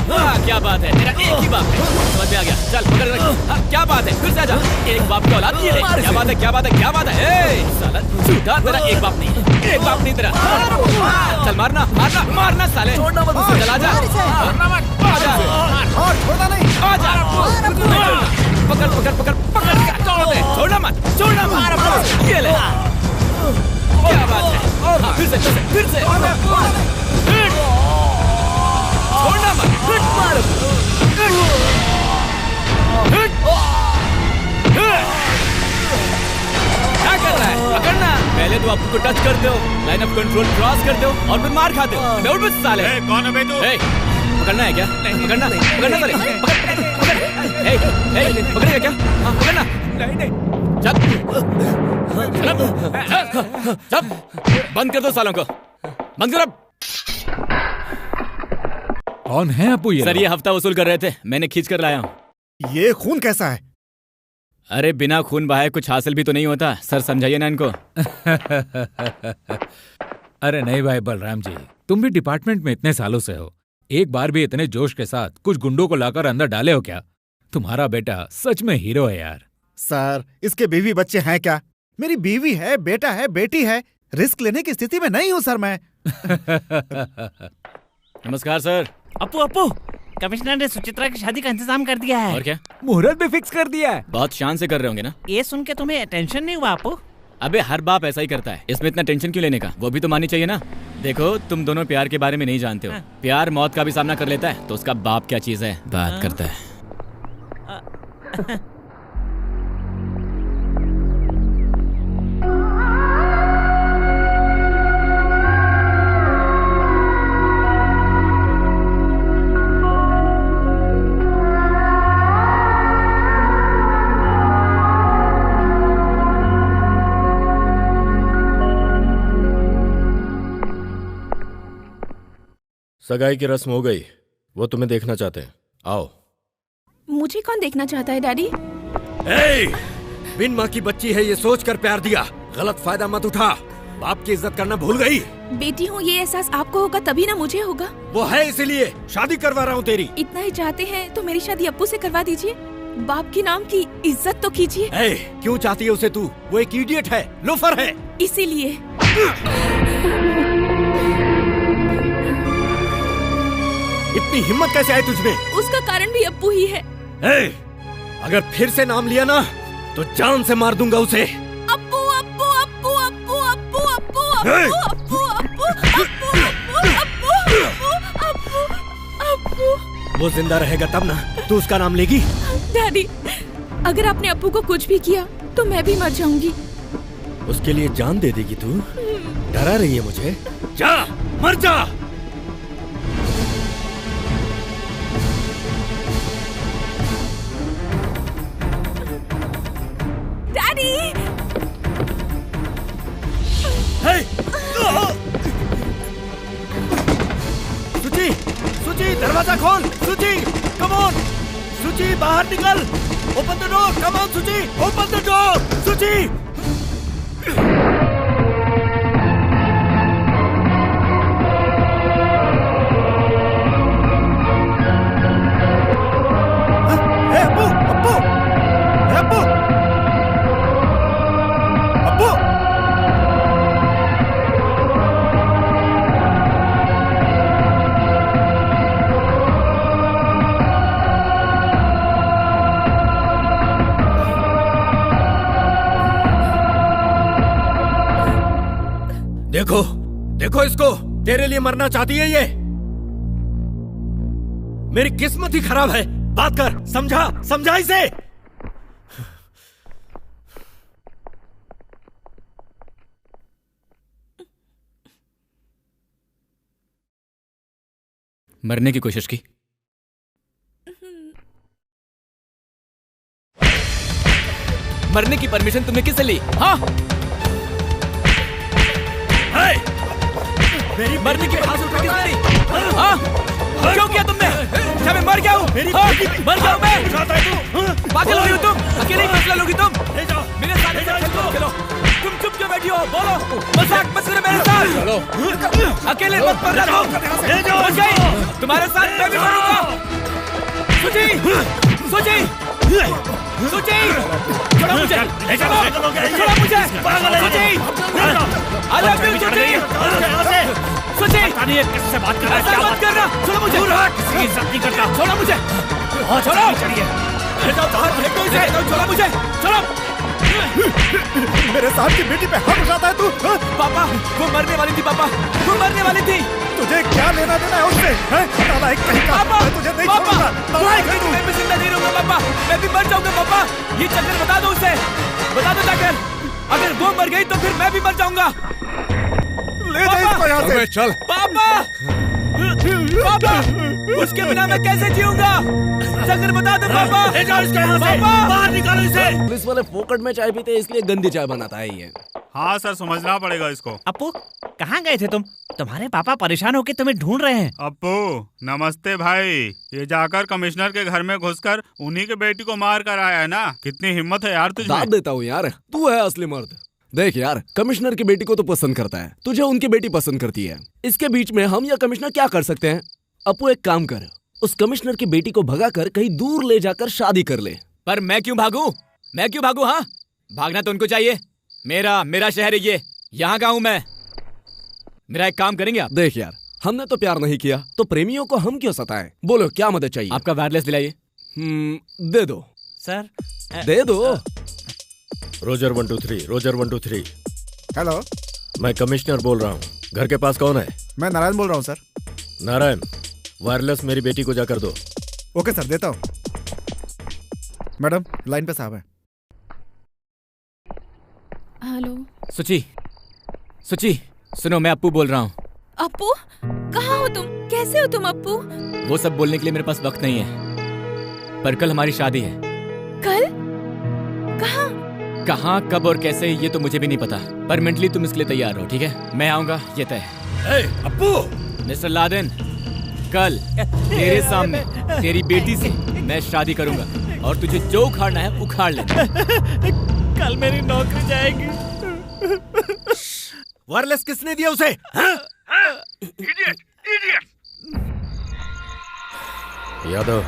हाँ, क्या बात है, तेरा एक ही बाप है। समझ में आ गया। चल पकड़ रख। हाँ, क्या बात है, फिर से आजा। एक बाप की औलाद नहीं है। क्या बात है, क्या बात है, क्या बात है? ए साला झूठा, तेरा एक बाप नहीं है, एक बाप नहीं तेरा। चल मारना मारना मारना साले। छोड़ना मत उसे। चल आजा, मारना मत। आजा और छोड़ना नहीं। आजा, पकड़ पकड़ पकड़ पकड़ के तोड़ दे। छोड़ना मत, छोड़ना मत। ये ले। क्या बात है? हाँ, फिर से फिर से। छोड़ना मत। को टच करते हो, लाइन ऑफ कंट्रोल क्रॉस करते हो और फिर मार खाते हो। बेवड़ बस साले। कौन है बे तू? पकड़ना है क्या? पकड़ना साले। पकड़ेगा क्या? हाँ पकड़ना। नहीं। चल बंद कर दो सालों को, बंद करो। कौन है अपू ये? सर ये हफ्ता वसूल कर रहे थे, मैंने खींच कर लाया हूँ। ये खून कैसा है? अरे बिना खून बहाए कुछ हासिल भी तो नहीं होता सर, समझाइए ना इनको। अरे नहीं भाई बलराम जी, तुम भी डिपार्टमेंट में इतने सालों से हो, एक बार भी इतने जोश के साथ कुछ गुंडों को लाकर अंदर डाले हो क्या? तुम्हारा बेटा सच में हीरो है यार। सर इसके बीवी बच्चे हैं क्या? मेरी बीवी है, बेटा है, बेटी है, रिस्क लेने की स्थिति में नहीं हूँ सर मैं। नमस्कार सर। अपू कमिश्नर ने सुचित्रा की शादी का इंतजाम कर दिया है। और क्या? मुहूर्त भी फिक्स कर दिया है। बहुत शान से कर रहे होंगे ना? ये सुन के तुम्हें टेंशन नहीं हुआ अपू? अबे हर बाप ऐसा ही करता है, इसमें इतना टेंशन क्यों लेने का? वो भी तो माननी चाहिए ना। देखो तुम दोनों प्यार के बारे में नहीं जानते हो। प्यार मौत का भी सामना कर लेता है, तो उसका बाप क्या चीज है बात करता है। सगाई की रस्म हो गई, वो तुम्हें देखना चाहते हैं, आओ। मुझे कौन देखना चाहता है डैडी? बिन माँ की बच्ची है ये सोचकर प्यार दिया, गलत फायदा मत उठा। बाप की इज्जत करना भूल गई। बेटी हूँ ये एहसास आपको होगा तभी ना मुझे होगा। वो है इसीलिए शादी करवा रहा हूँ तेरी। इतना ही चाहते हैं तो मेरी शादी अप्पू से करवा दीजिए, बाप के नाम की इज्जत तो कीजिए। क्यों चाहती है उसे तू? वो एक इडियट है, लोफर है। इसीलिए इतनी हिम्मत कैसे आई तुझमें? उसका कारण भी अप्पू ही है। अगर फिर से नाम लिया ना तो जान से मार दूंगा उसे। अप्पू अप्पू अप्पू अप्पू अप्पू अप्पू अप्पू अप्पू अप्पू अप्पू अप्पू। वो जिंदा रहेगा तब ना तू उसका नाम लेगी। डैडी अगर आपने अप्पू को कुछ भी किया तो मैं भी मर जाऊंगी। उसके लिए जान दे देगी तू? डरा रही है मुझे? जा मर जा। सुची दरवाजा खोल। सुची कम ऑन। सुची बाहर निकल। Open the door. Come on सुची ओपन द डोर। सुची देखो देखो इसको, तेरे लिए मरना चाहती है ये। मेरी किस्मत ही खराब है। बात कर, समझा समझा इसे। मरने की कोशिश की? मरने की परमिशन तुमने किससे ली? हाँ मेरी मरने की किसने ली? हाँ क्यों किया तुमने? क्या मैं मर गया हूँ? मर गया हूँ मैं? पागल हो रही हो तुम? अकेले ही फैसला लोगी तुम? मेरे साथ खेलो। तुम चुप क्यों बैठी हो? बोलो, मजाक मत करो मेरे साथ। अकेले मत मरना तुम। तुम्हारे साथ मैं भी मरूंगा। सुची सुची सुची छोड़ो मुझे। छोड़ो मुझे। सुची I love you सुची। सुची किससे बात कर रहा है? बात करना। छोड़ो मुझे। किसी की इज्जत नहीं करता। छोड़ो मुझे। छोड़ो। छोड़ो मुझे। छोड़ो। मेरे साथ की बेटी पे हाथ उठाता है तू? पापा वो मरने वाली थी। पापा वो मरने वाली थी। तुझे क्या लेना देना है उससे? नालायक कहीं का। पापा मैं तुझे नहीं छोड़ूंगा। नालायक है तू। मैं भी जिंदा नहीं रहूंगा पापा, मैं भी मर जाऊंगा पापा। ये चक्कर बता दो उसे, बता दो जाकर। अगर वो मर गई तो फिर मैं भी मर जाऊंगा। चलो यहाँ से। चल पापा, पापा, उसके बिना मैं कैसे जीऊंगा? जगह बता दो पापा। ले जाओ इसको यहाँ से, बाहर निकालो इसे। पुलिस वाले फोकट में चाय पीते इसलिए गंदी चाय बनाता है ये। हाँ सर, समझना पड़ेगा इसको। अप्पू, कहाँ गए थे तुम? तुम्हारे पापा परेशान होके तुम्हें ढूंढ रहे हैं। अप्पू नमस्ते भाई। ये जाकर कमिश्नर के घर में घुसकर उन्हीं की बेटी को मार कर आया है ना। कितनी हिम्मत है यार तुझे। दाद देता हूँ यार, तू है असली मर्द। देख यार, कमिश्नर की बेटी को तो पसंद करता है, तुझे उनकी बेटी पसंद करती है। इसके बीच में हम या कमिश्नर क्या कर सकते हैं? अपू एक काम कर, उस कमिश्नर की बेटी को भगा कर कहीं दूर ले जाकर शादी कर ले। पर मैं क्यों भागूं? मैं क्यों भागूं? हाँ, भागना तो उनको चाहिए। मेरा शहर है ये, यहाँ का हूँ मैं। मेरा एक काम करेंगे आप? देख यार, हमने तो प्यार नहीं किया तो प्रेमियों को हम क्यों सताएं? बोलो क्या मदद चाहिए? आपका वायरलेस दिलाइए। दे दो सर। दे दो। Roger 123, Roger 123। हेलो, मैं कमिश्नर बोल रहा हूँ। घर के पास कौन है? मैं नारायण बोल रहा हूँ सर। नारायण, वायरलेस मेरी बेटी को जाकर दो। ओके सर, देता हूँ। मैडम लाइन पे साहब है। हेलो सुची, सुची सुनो, मैं अप्पू बोल रहा हूँ। अप्पू, कहाँ हो तुम? कैसे हो तुम अप्पू? वो सब बोलने के लिए मेरे पास वक्त नहीं है, पर कल हमारी शादी है। कल? कहाँ? कहाँ, कब और कैसे ये तो मुझे भी नहीं पता, पर मेंटली तुम इसके लिए तैयार रहो, ठीक है? मैं आऊंगा, ये तय है। अप्पू! मिस्टर लादेन, कल तेरे सामने तेरी बेटी से मैं शादी करूंगा और तुझे जो उखाड़ना है उखाड़ लेना। कल मेरी नौकरी जाएगी। वायरलेस किसने दिया उसे? Idiot, idiot. यादव,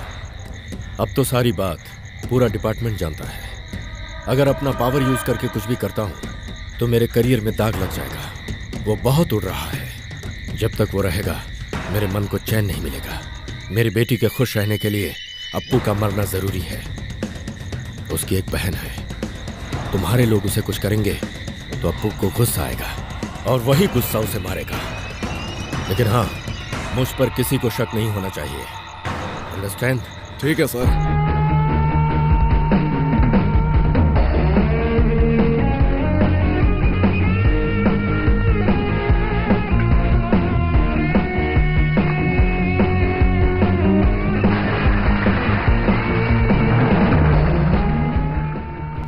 अब तो सारी बात पूरा डिपार्टमेंट जानता है। अगर अपना पावर यूज करके कुछ भी करता हूँ तो मेरे करियर में दाग लग जाएगा। वो बहुत उड़ रहा है। जब तक वो रहेगा मेरे मन को चैन नहीं मिलेगा। मेरी बेटी के खुश रहने के लिए अप्पू का मरना जरूरी है। उसकी एक बहन है, तुम्हारे लोग उसे कुछ करेंगे तो अप्पू को गुस्सा आएगा और वही गुस्सा उसे मारेगा। लेकिन हाँ, मुझ पर किसी को शक नहीं होना चाहिए। अंडरस्टैंड? ठीक है सर।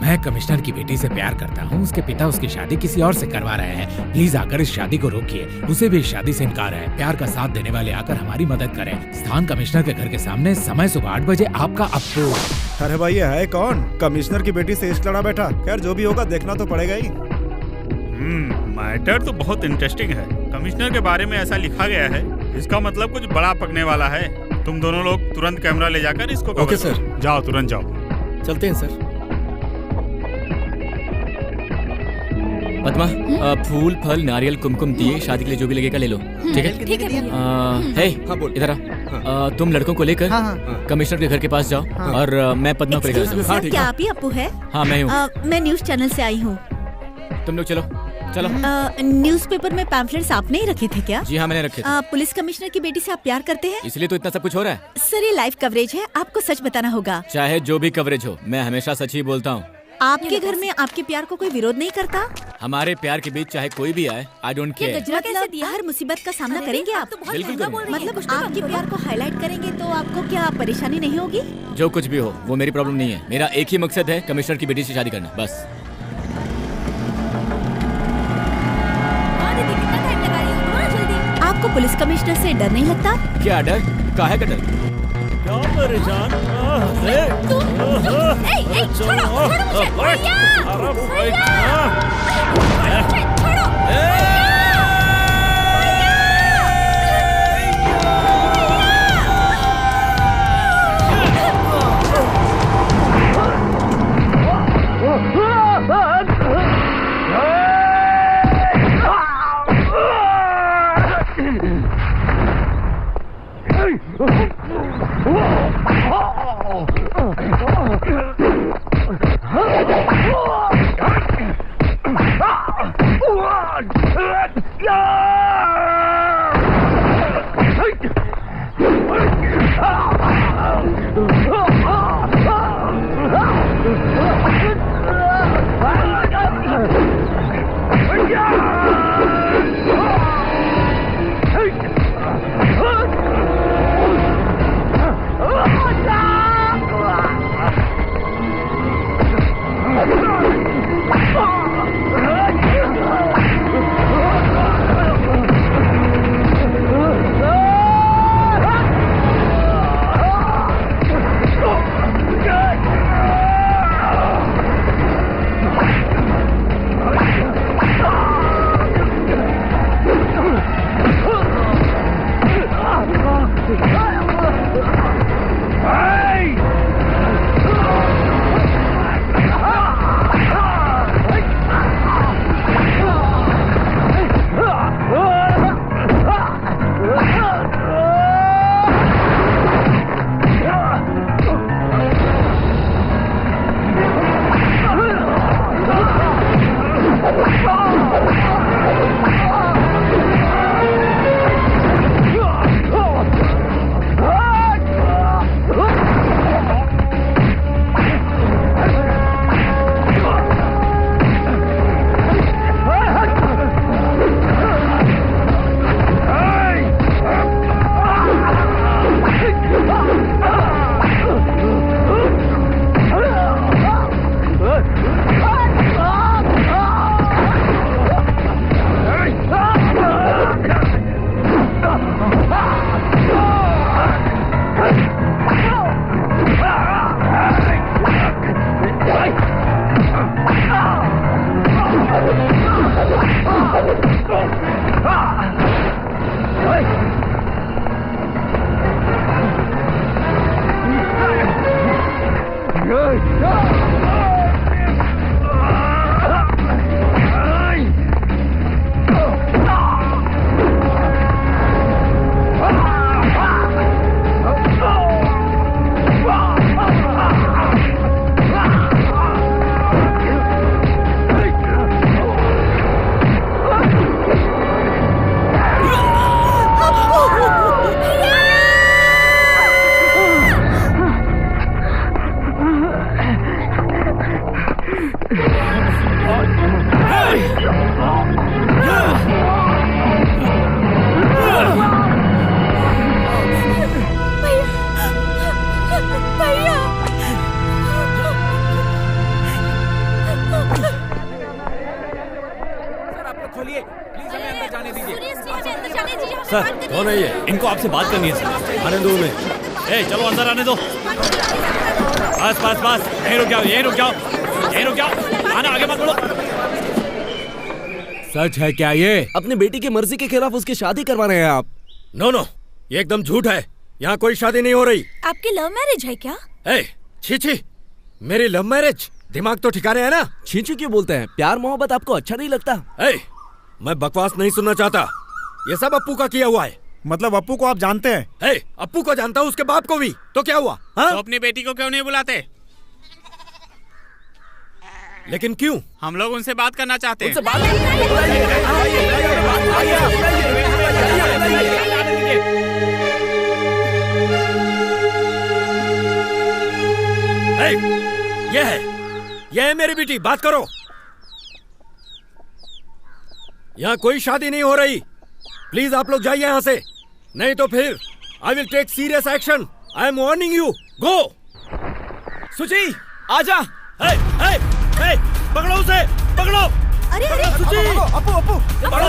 मैं कमिश्नर की बेटी से प्यार करता हूँ। उसके पिता उसकी शादी किसी और से करवा रहे हैं। प्लीज आकर इस शादी को रोकिए। उसे भी इस शादी से इनकार है। प्यार का साथ देने वाले आकर हमारी मदद करें। स्थान कमिश्नर के घर के सामने, समय सुबह 8 बजे। आपका अप्पू। अरे भाई, ये है कौन? कमिश्नर की बेटी से इश्क लड़ा बैठा। खैर जो भी होगा देखना तो पड़ेगा ही। मैटर तो बहुत इंटरेस्टिंग है। कमिश्नर के बारे में ऐसा लिखा गया है, इसका मतलब कुछ बड़ा पकने वाला है। तुम दोनों लोग तुरंत कैमरा ले जाकर इसको ओके सर। जाओ, तुरंत जाओ। चलते हैं सर। पद्मा, फूल, फल, नारियल, कुमकुम दिए, शादी के लिए जो भी लगेगा ले लो, ठीक है? ठीक है। हे, बोल इधर आ। तुम लड़कों को लेकर कमिश्नर के घर के पास जाओ और मैं पद्मा को लेकर जाऊँ। सर, क्या आप ही अप्पू है? हाँ मैं हूँ। मैं न्यूज चैनल से आई हूँ। तुम लोग चलो चलो। न्यूज़पेपर में पैम्फलेट्स आपने ही रखे थे क्या? जी हाँ, मैंने रखे थे। पुलिस कमिश्नर की बेटी से आप प्यार करते हैं? इसलिए तो इतना सब कुछ हो रहा है। सर, ये लाइव कवरेज है, आपको सच बताना होगा। चाहे जो भी कवरेज हो, मैं हमेशा सच ही बोलता हूँ। आपके घर में आपके प्यार को कोई विरोध नहीं करता? हमारे प्यार के बीच चाहे कोई भी आए, आई डोंट केयर। मतलब हर मुसीबत का सामना करेंगे आप? बिल्कुल करूंगा। मतलब आपके प्यार को हाईलाइट करेंगे तो आपको क्या परेशानी नहीं होगी? जो कुछ भी हो वो मेरी प्रॉब्लम नहीं है। मेरा एक ही मकसद है, कमिश्नर की बेटी से शादी करना, बस। आपको पुलिस कमिश्नर से डर नहीं लगता? क्या डर? काहे का डर? क्या परेशान? खोलिए प्लीज, हमें अंदर जाने दीजिए। सर कौन है ये? इनको आपसे बात करनी है सर। आने दो उन्हें। ए चलो अंदर आने दो। बस बस बस, यहीं रुक जाओ, यहीं रुक जाओ, यहीं रुक जाओ, आना आगे मत बढ़ो। सच है क्या ये? अपनी बेटी की मर्जी के खिलाफ उसकी शादी करवा रहे हैं आप? नो नो, ये एकदम झूठ है। यहाँ कोई शादी नहीं हो रही। आपकी लव मैरिज है क्या? छी छी, मेरी लव मैरिज? दिमाग तो ठिकाने है ना? छींचू क्यों बोलते हैं? प्यार मोहब्बत आपको अच्छा नहीं लगता? मैं बकवास नहीं सुनना चाहता। ये सब अप्पू का किया हुआ है। मतलब अप्पू को आप जानते हैं? अप्पू को जानता हूँ, उसके बाप को भी। तो क्या हुआ? तो अपनी बेटी को क्यों नहीं बुलाते? लेकिन क्यों? हम लोग उनसे बात करना चाहते हैं। ये है मेरी बेटी, बात करो। यहाँ कोई शादी नहीं हो रही। प्लीज आप लोग जाइए यहाँ से, नहीं तो फिर I will take serious action. I am warning you. Go. Suchi आजा। पकड़ो उसे, पकड़ो। अरे अरे सुची, अप्पू अप्पू पकड़ो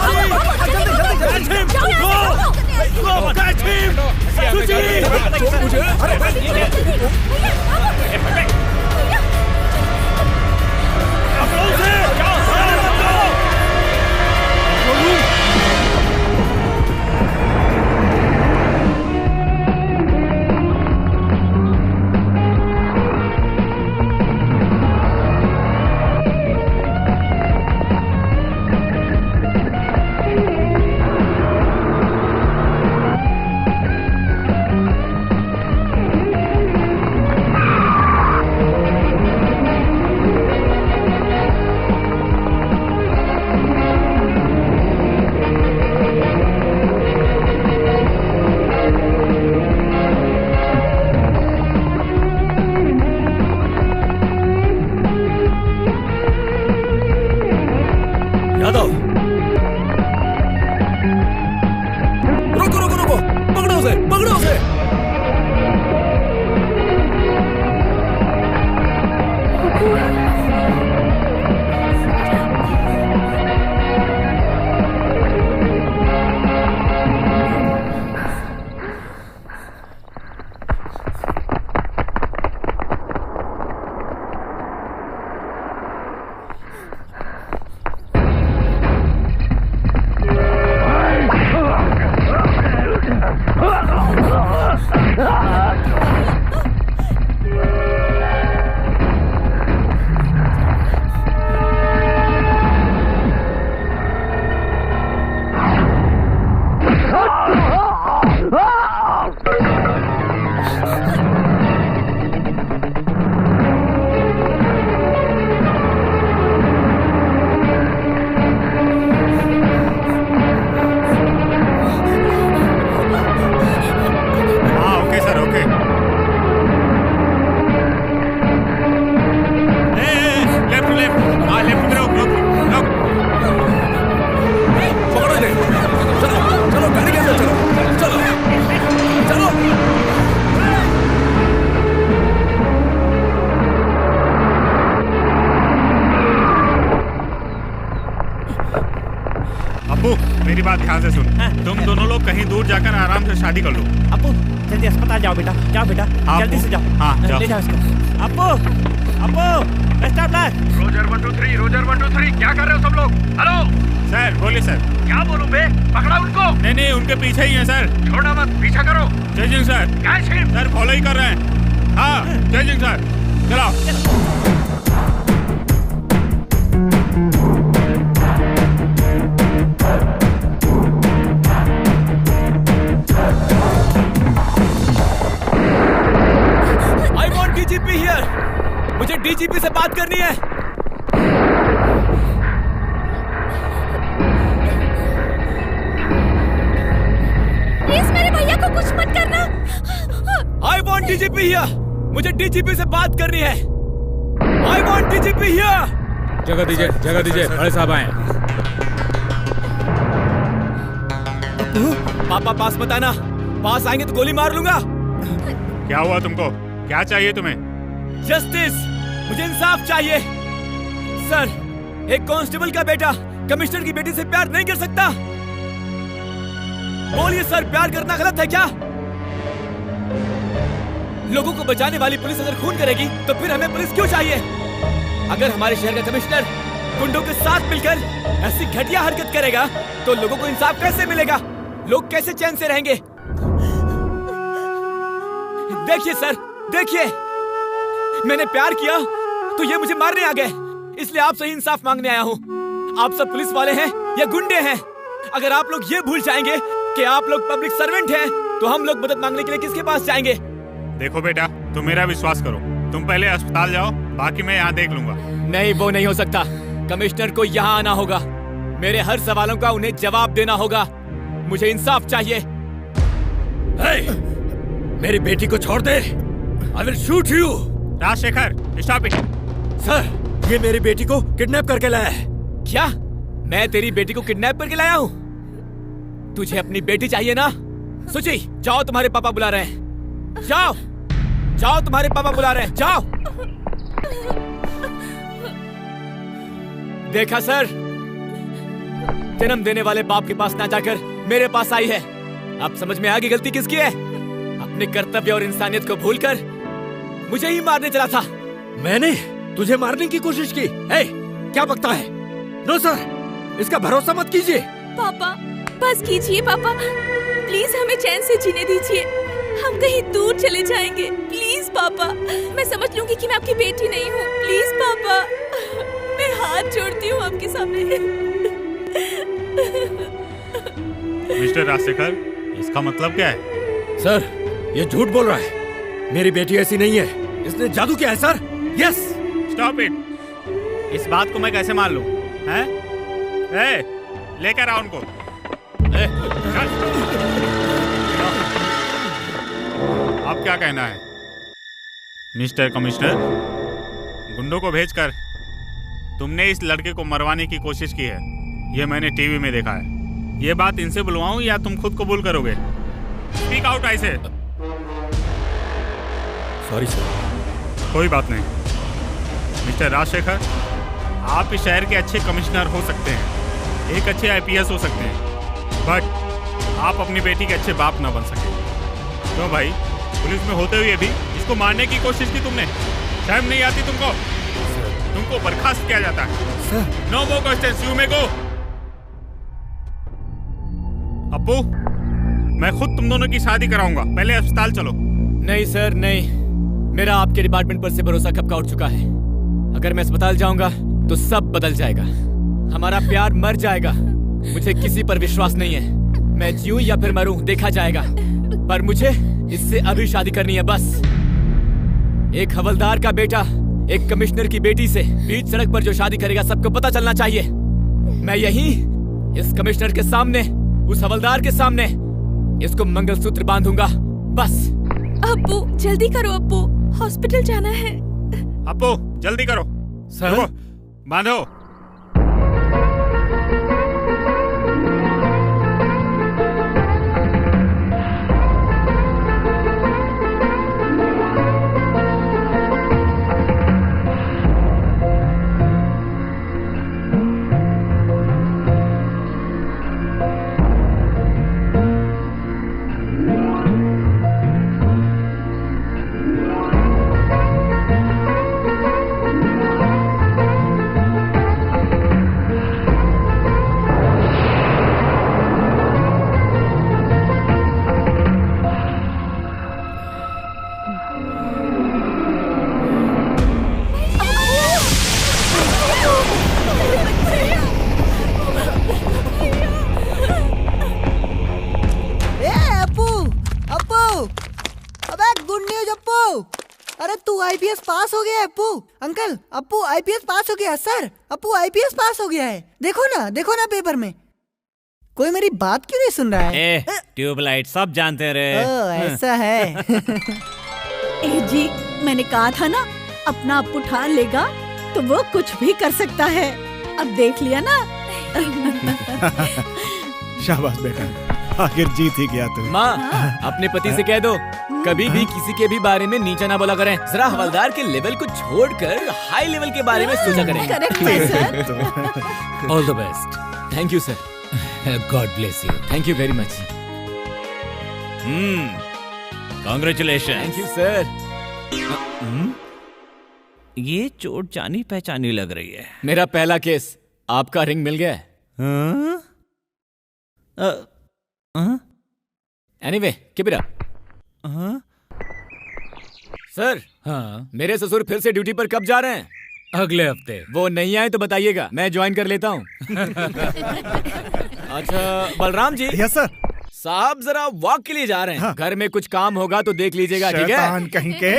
मेरी बात ध्यान से सुन। तुम दोनों लोग कहीं दूर जाकर आराम से शादी कर लो। अप्पू जल्दी अस्पताल जाओ बेटा, जाओ बेटा जल्दी से जाओ। हाँ जाओ। ले जाओ इसको। Appu Appu stop light. Roger 1 2 3, Roger 1 2 3, क्या कर रहे हो सब लोग? हेलो सर, बोलिए सर। क्या बोलूं बे? पकड़ा उनको। नहीं उनके पीछे ही है सर। छोड़ना मत, पीछा करो। जय सर। क्या सर फॉलो ही कर रहे हैं। हाँ जय सर, चलाओ। डीजीपी हियर, मुझे डीजीपी से बात करनी है। प्लीज मेरे भैया को कुछ मत करना। आई वॉन्ट डीजीपी हियर, मुझे डीजीपी से बात करनी है। I want DGP here. जगह दीजिए, बड़े साहब आए। पापा पास मत आना, पास आएंगे तो गोली मार लूंगा। क्या हुआ तुमको? क्या चाहिए तुम्हें? जस्टिस, मुझे इंसाफ चाहिए। सर, एक कांस्टेबल का बेटा कमिश्नर की बेटी से प्यार नहीं कर सकता? बोलिए सर, प्यार करना गलत है क्या? लोगों को बचाने वाली पुलिस अगर खून करेगी तो फिर हमें पुलिस क्यों चाहिए? अगर हमारे शहर का कमिश्नर गुंडों के साथ मिलकर ऐसी घटिया हरकत करेगा तो लोगों को इंसाफ कैसे मिलेगा? लोग कैसे चैन से रहेंगे? देखिए सर, देखिए, मैंने प्यार किया तो ये मुझे मारने आ गए, इसलिए आपसे ही इंसाफ मांगने आया हूँ। आप सब पुलिस वाले हैं या गुंडे हैं? अगर आप लोग ये भूल जाएंगे कि आप लोग पब्लिक सर्वेंट हैं तो हम लोग मदद मांगने के लिए किसके पास जाएंगे? देखो बेटा, तुम मेरा विश्वास करो, तुम पहले अस्पताल जाओ, बाकी मैं यहाँ देख लूंगा। नहीं, वो नहीं हो सकता। कमिश्नर को यहाँ आना होगा, मेरे हर सवालों का उन्हें जवाब देना होगा। मुझे इंसाफ चाहिए। मेरी बेटी को छोड़ दे। I will shoot you। Rajashekhar, stop it. Sir, ये मेरी बेटी को किडनैप करके लाया है। क्या? मैं तेरी बेटी को किडनैप करके लाया हूँ? तुझे अपनी बेटी चाहिए ना? सुची, जाओ, तुम्हारे पापा बुला रहे हैं। जाओ, जाओ, तुम्हारे पापा बुला रहे हैं, जाओ। देखा सर, जन्म देने वाले बाप के पास ना जाकर मेरे पास आई है। अब समझ में आ गई गलती किसकी है? अपने कर्तव्य और इंसानियत को भूलकर मुझे ही मारने चला था। मैंने तुझे मारने की कोशिश की? क्या बकता है? नो सर, इसका भरोसा मत कीजिए। पापा, बस कीजिए पापा, प्लीज हमें चैन से जीने दीजिए। हम कहीं दूर चले जाएंगे, प्लीज पापा। मैं समझ लूंगी कि मैं आपकी बेटी नहीं हूँ, प्लीज पापा। मैं हाथ जोड़ती हूँ आपके सामने। मिस्टर राजशेखर, इसका मतलब क्या है? सर, ये झूठ बोल रहा है। मेरी बेटी ऐसी नहीं है, इसने जादू किया है सर। यस। Stop it. इस बात को मैं कैसे मान लूं? हैं? लेकर आओ उनको। अब क्या कहना है मिस्टर कमिश्नर? गुंडों को भेजकर तुमने इस लड़के को मरवाने की कोशिश की है, ये मैंने टीवी में देखा है। ये बात इनसे बुलवाऊं या तुम खुद कबूल करोगे? स्पीक आउट ऐसे। Sorry sir. कोई बात नहीं मिस्टर राजशेखर, आप इस शहर के अच्छे कमिश्नर हो सकते हैं, एक अच्छे IPS हो सकते हैं, बट आप अपनी बेटी के अच्छे बाप ना बन सके। क्यों भाई, पुलिस में होते हुए भी इसको मारने की कोशिश की तुमने? शर्म नहीं आती तुमको? तुमको बर्खास्त किया जाता है। No more questions, you may go. Appu, मैं खुद तुम दोनों की शादी कराऊंगा, पहले अस्पताल चलो। नहीं सर, नहीं, मेरा आपके डिपार्टमेंट पर से भरोसा कब का उठ चुका है। अगर मैं अस्पताल जाऊंगा तो सब बदल जाएगा, हमारा प्यार मर जाएगा। मुझे किसी पर विश्वास नहीं है। मैं जीऊं या फिर मरूं देखा जाएगा, पर मुझे इससे अभी शादी करनी है बस। एक हवलदार का बेटा एक कमिश्नर की बेटी से बीच सड़क पर जो शादी करेगा सबको पता चलना चाहिए। मैं यहीं इस कमिश्नर के सामने, उस हवलदार के सामने इसको मंगलसूत्र बांधूंगा बस। अब्बू जल्दी करो, अब्बू हॉस्पिटल जाना है। अप्पू जल्दी करो। सर, बांधो। IPS पास हो गया है अप्पू। अंकल, अप्पू IPS पास हो गया। सर, अप्पू IPS पास हो गया है। देखो ना पेपर में। कोई मेरी बात क्यों नहीं सुन रहा है? ट्यूबलाइट सब जानते रे। ऐसा है। ए जी, मैंने कहा था ना, अपना अप्पू ठान लेगा तो वो कुछ भी कर सकता है। अब देख लिया ना। शाबाश बेटा, आखिर जीत ही गया तू। माँ, अपने पति से कह दो कभी भी किसी के भी बारे में नीचा ना बोला करें। जरा हवलदार के लेवल को छोड़कर हाई लेवल के बारे में सोचा करें। करेक्ट है sir. All the best. Thank you sir. God bless you. Thank you very much. Congratulation. Thank you sir. ये चोट जानी पहचानी लग रही है। मेरा पहला केस, आपका रिंग मिल गया है। Anyway keep it up. Sir, हाँ, मेरे ससुर फिर से ड्यूटी पर कब जा रहे हैं? अगले हफ्ते। वो नहीं आए तो बताइएगा, मैं ज्वाइन कर लेता हूँ। अच्छा बलराम जी। Yes sir. साहब जरा वॉक के लिए जा रहे हैं। घर में कुछ काम होगा तो देख लीजिएगा, ठीक है? शैतान कहीं के।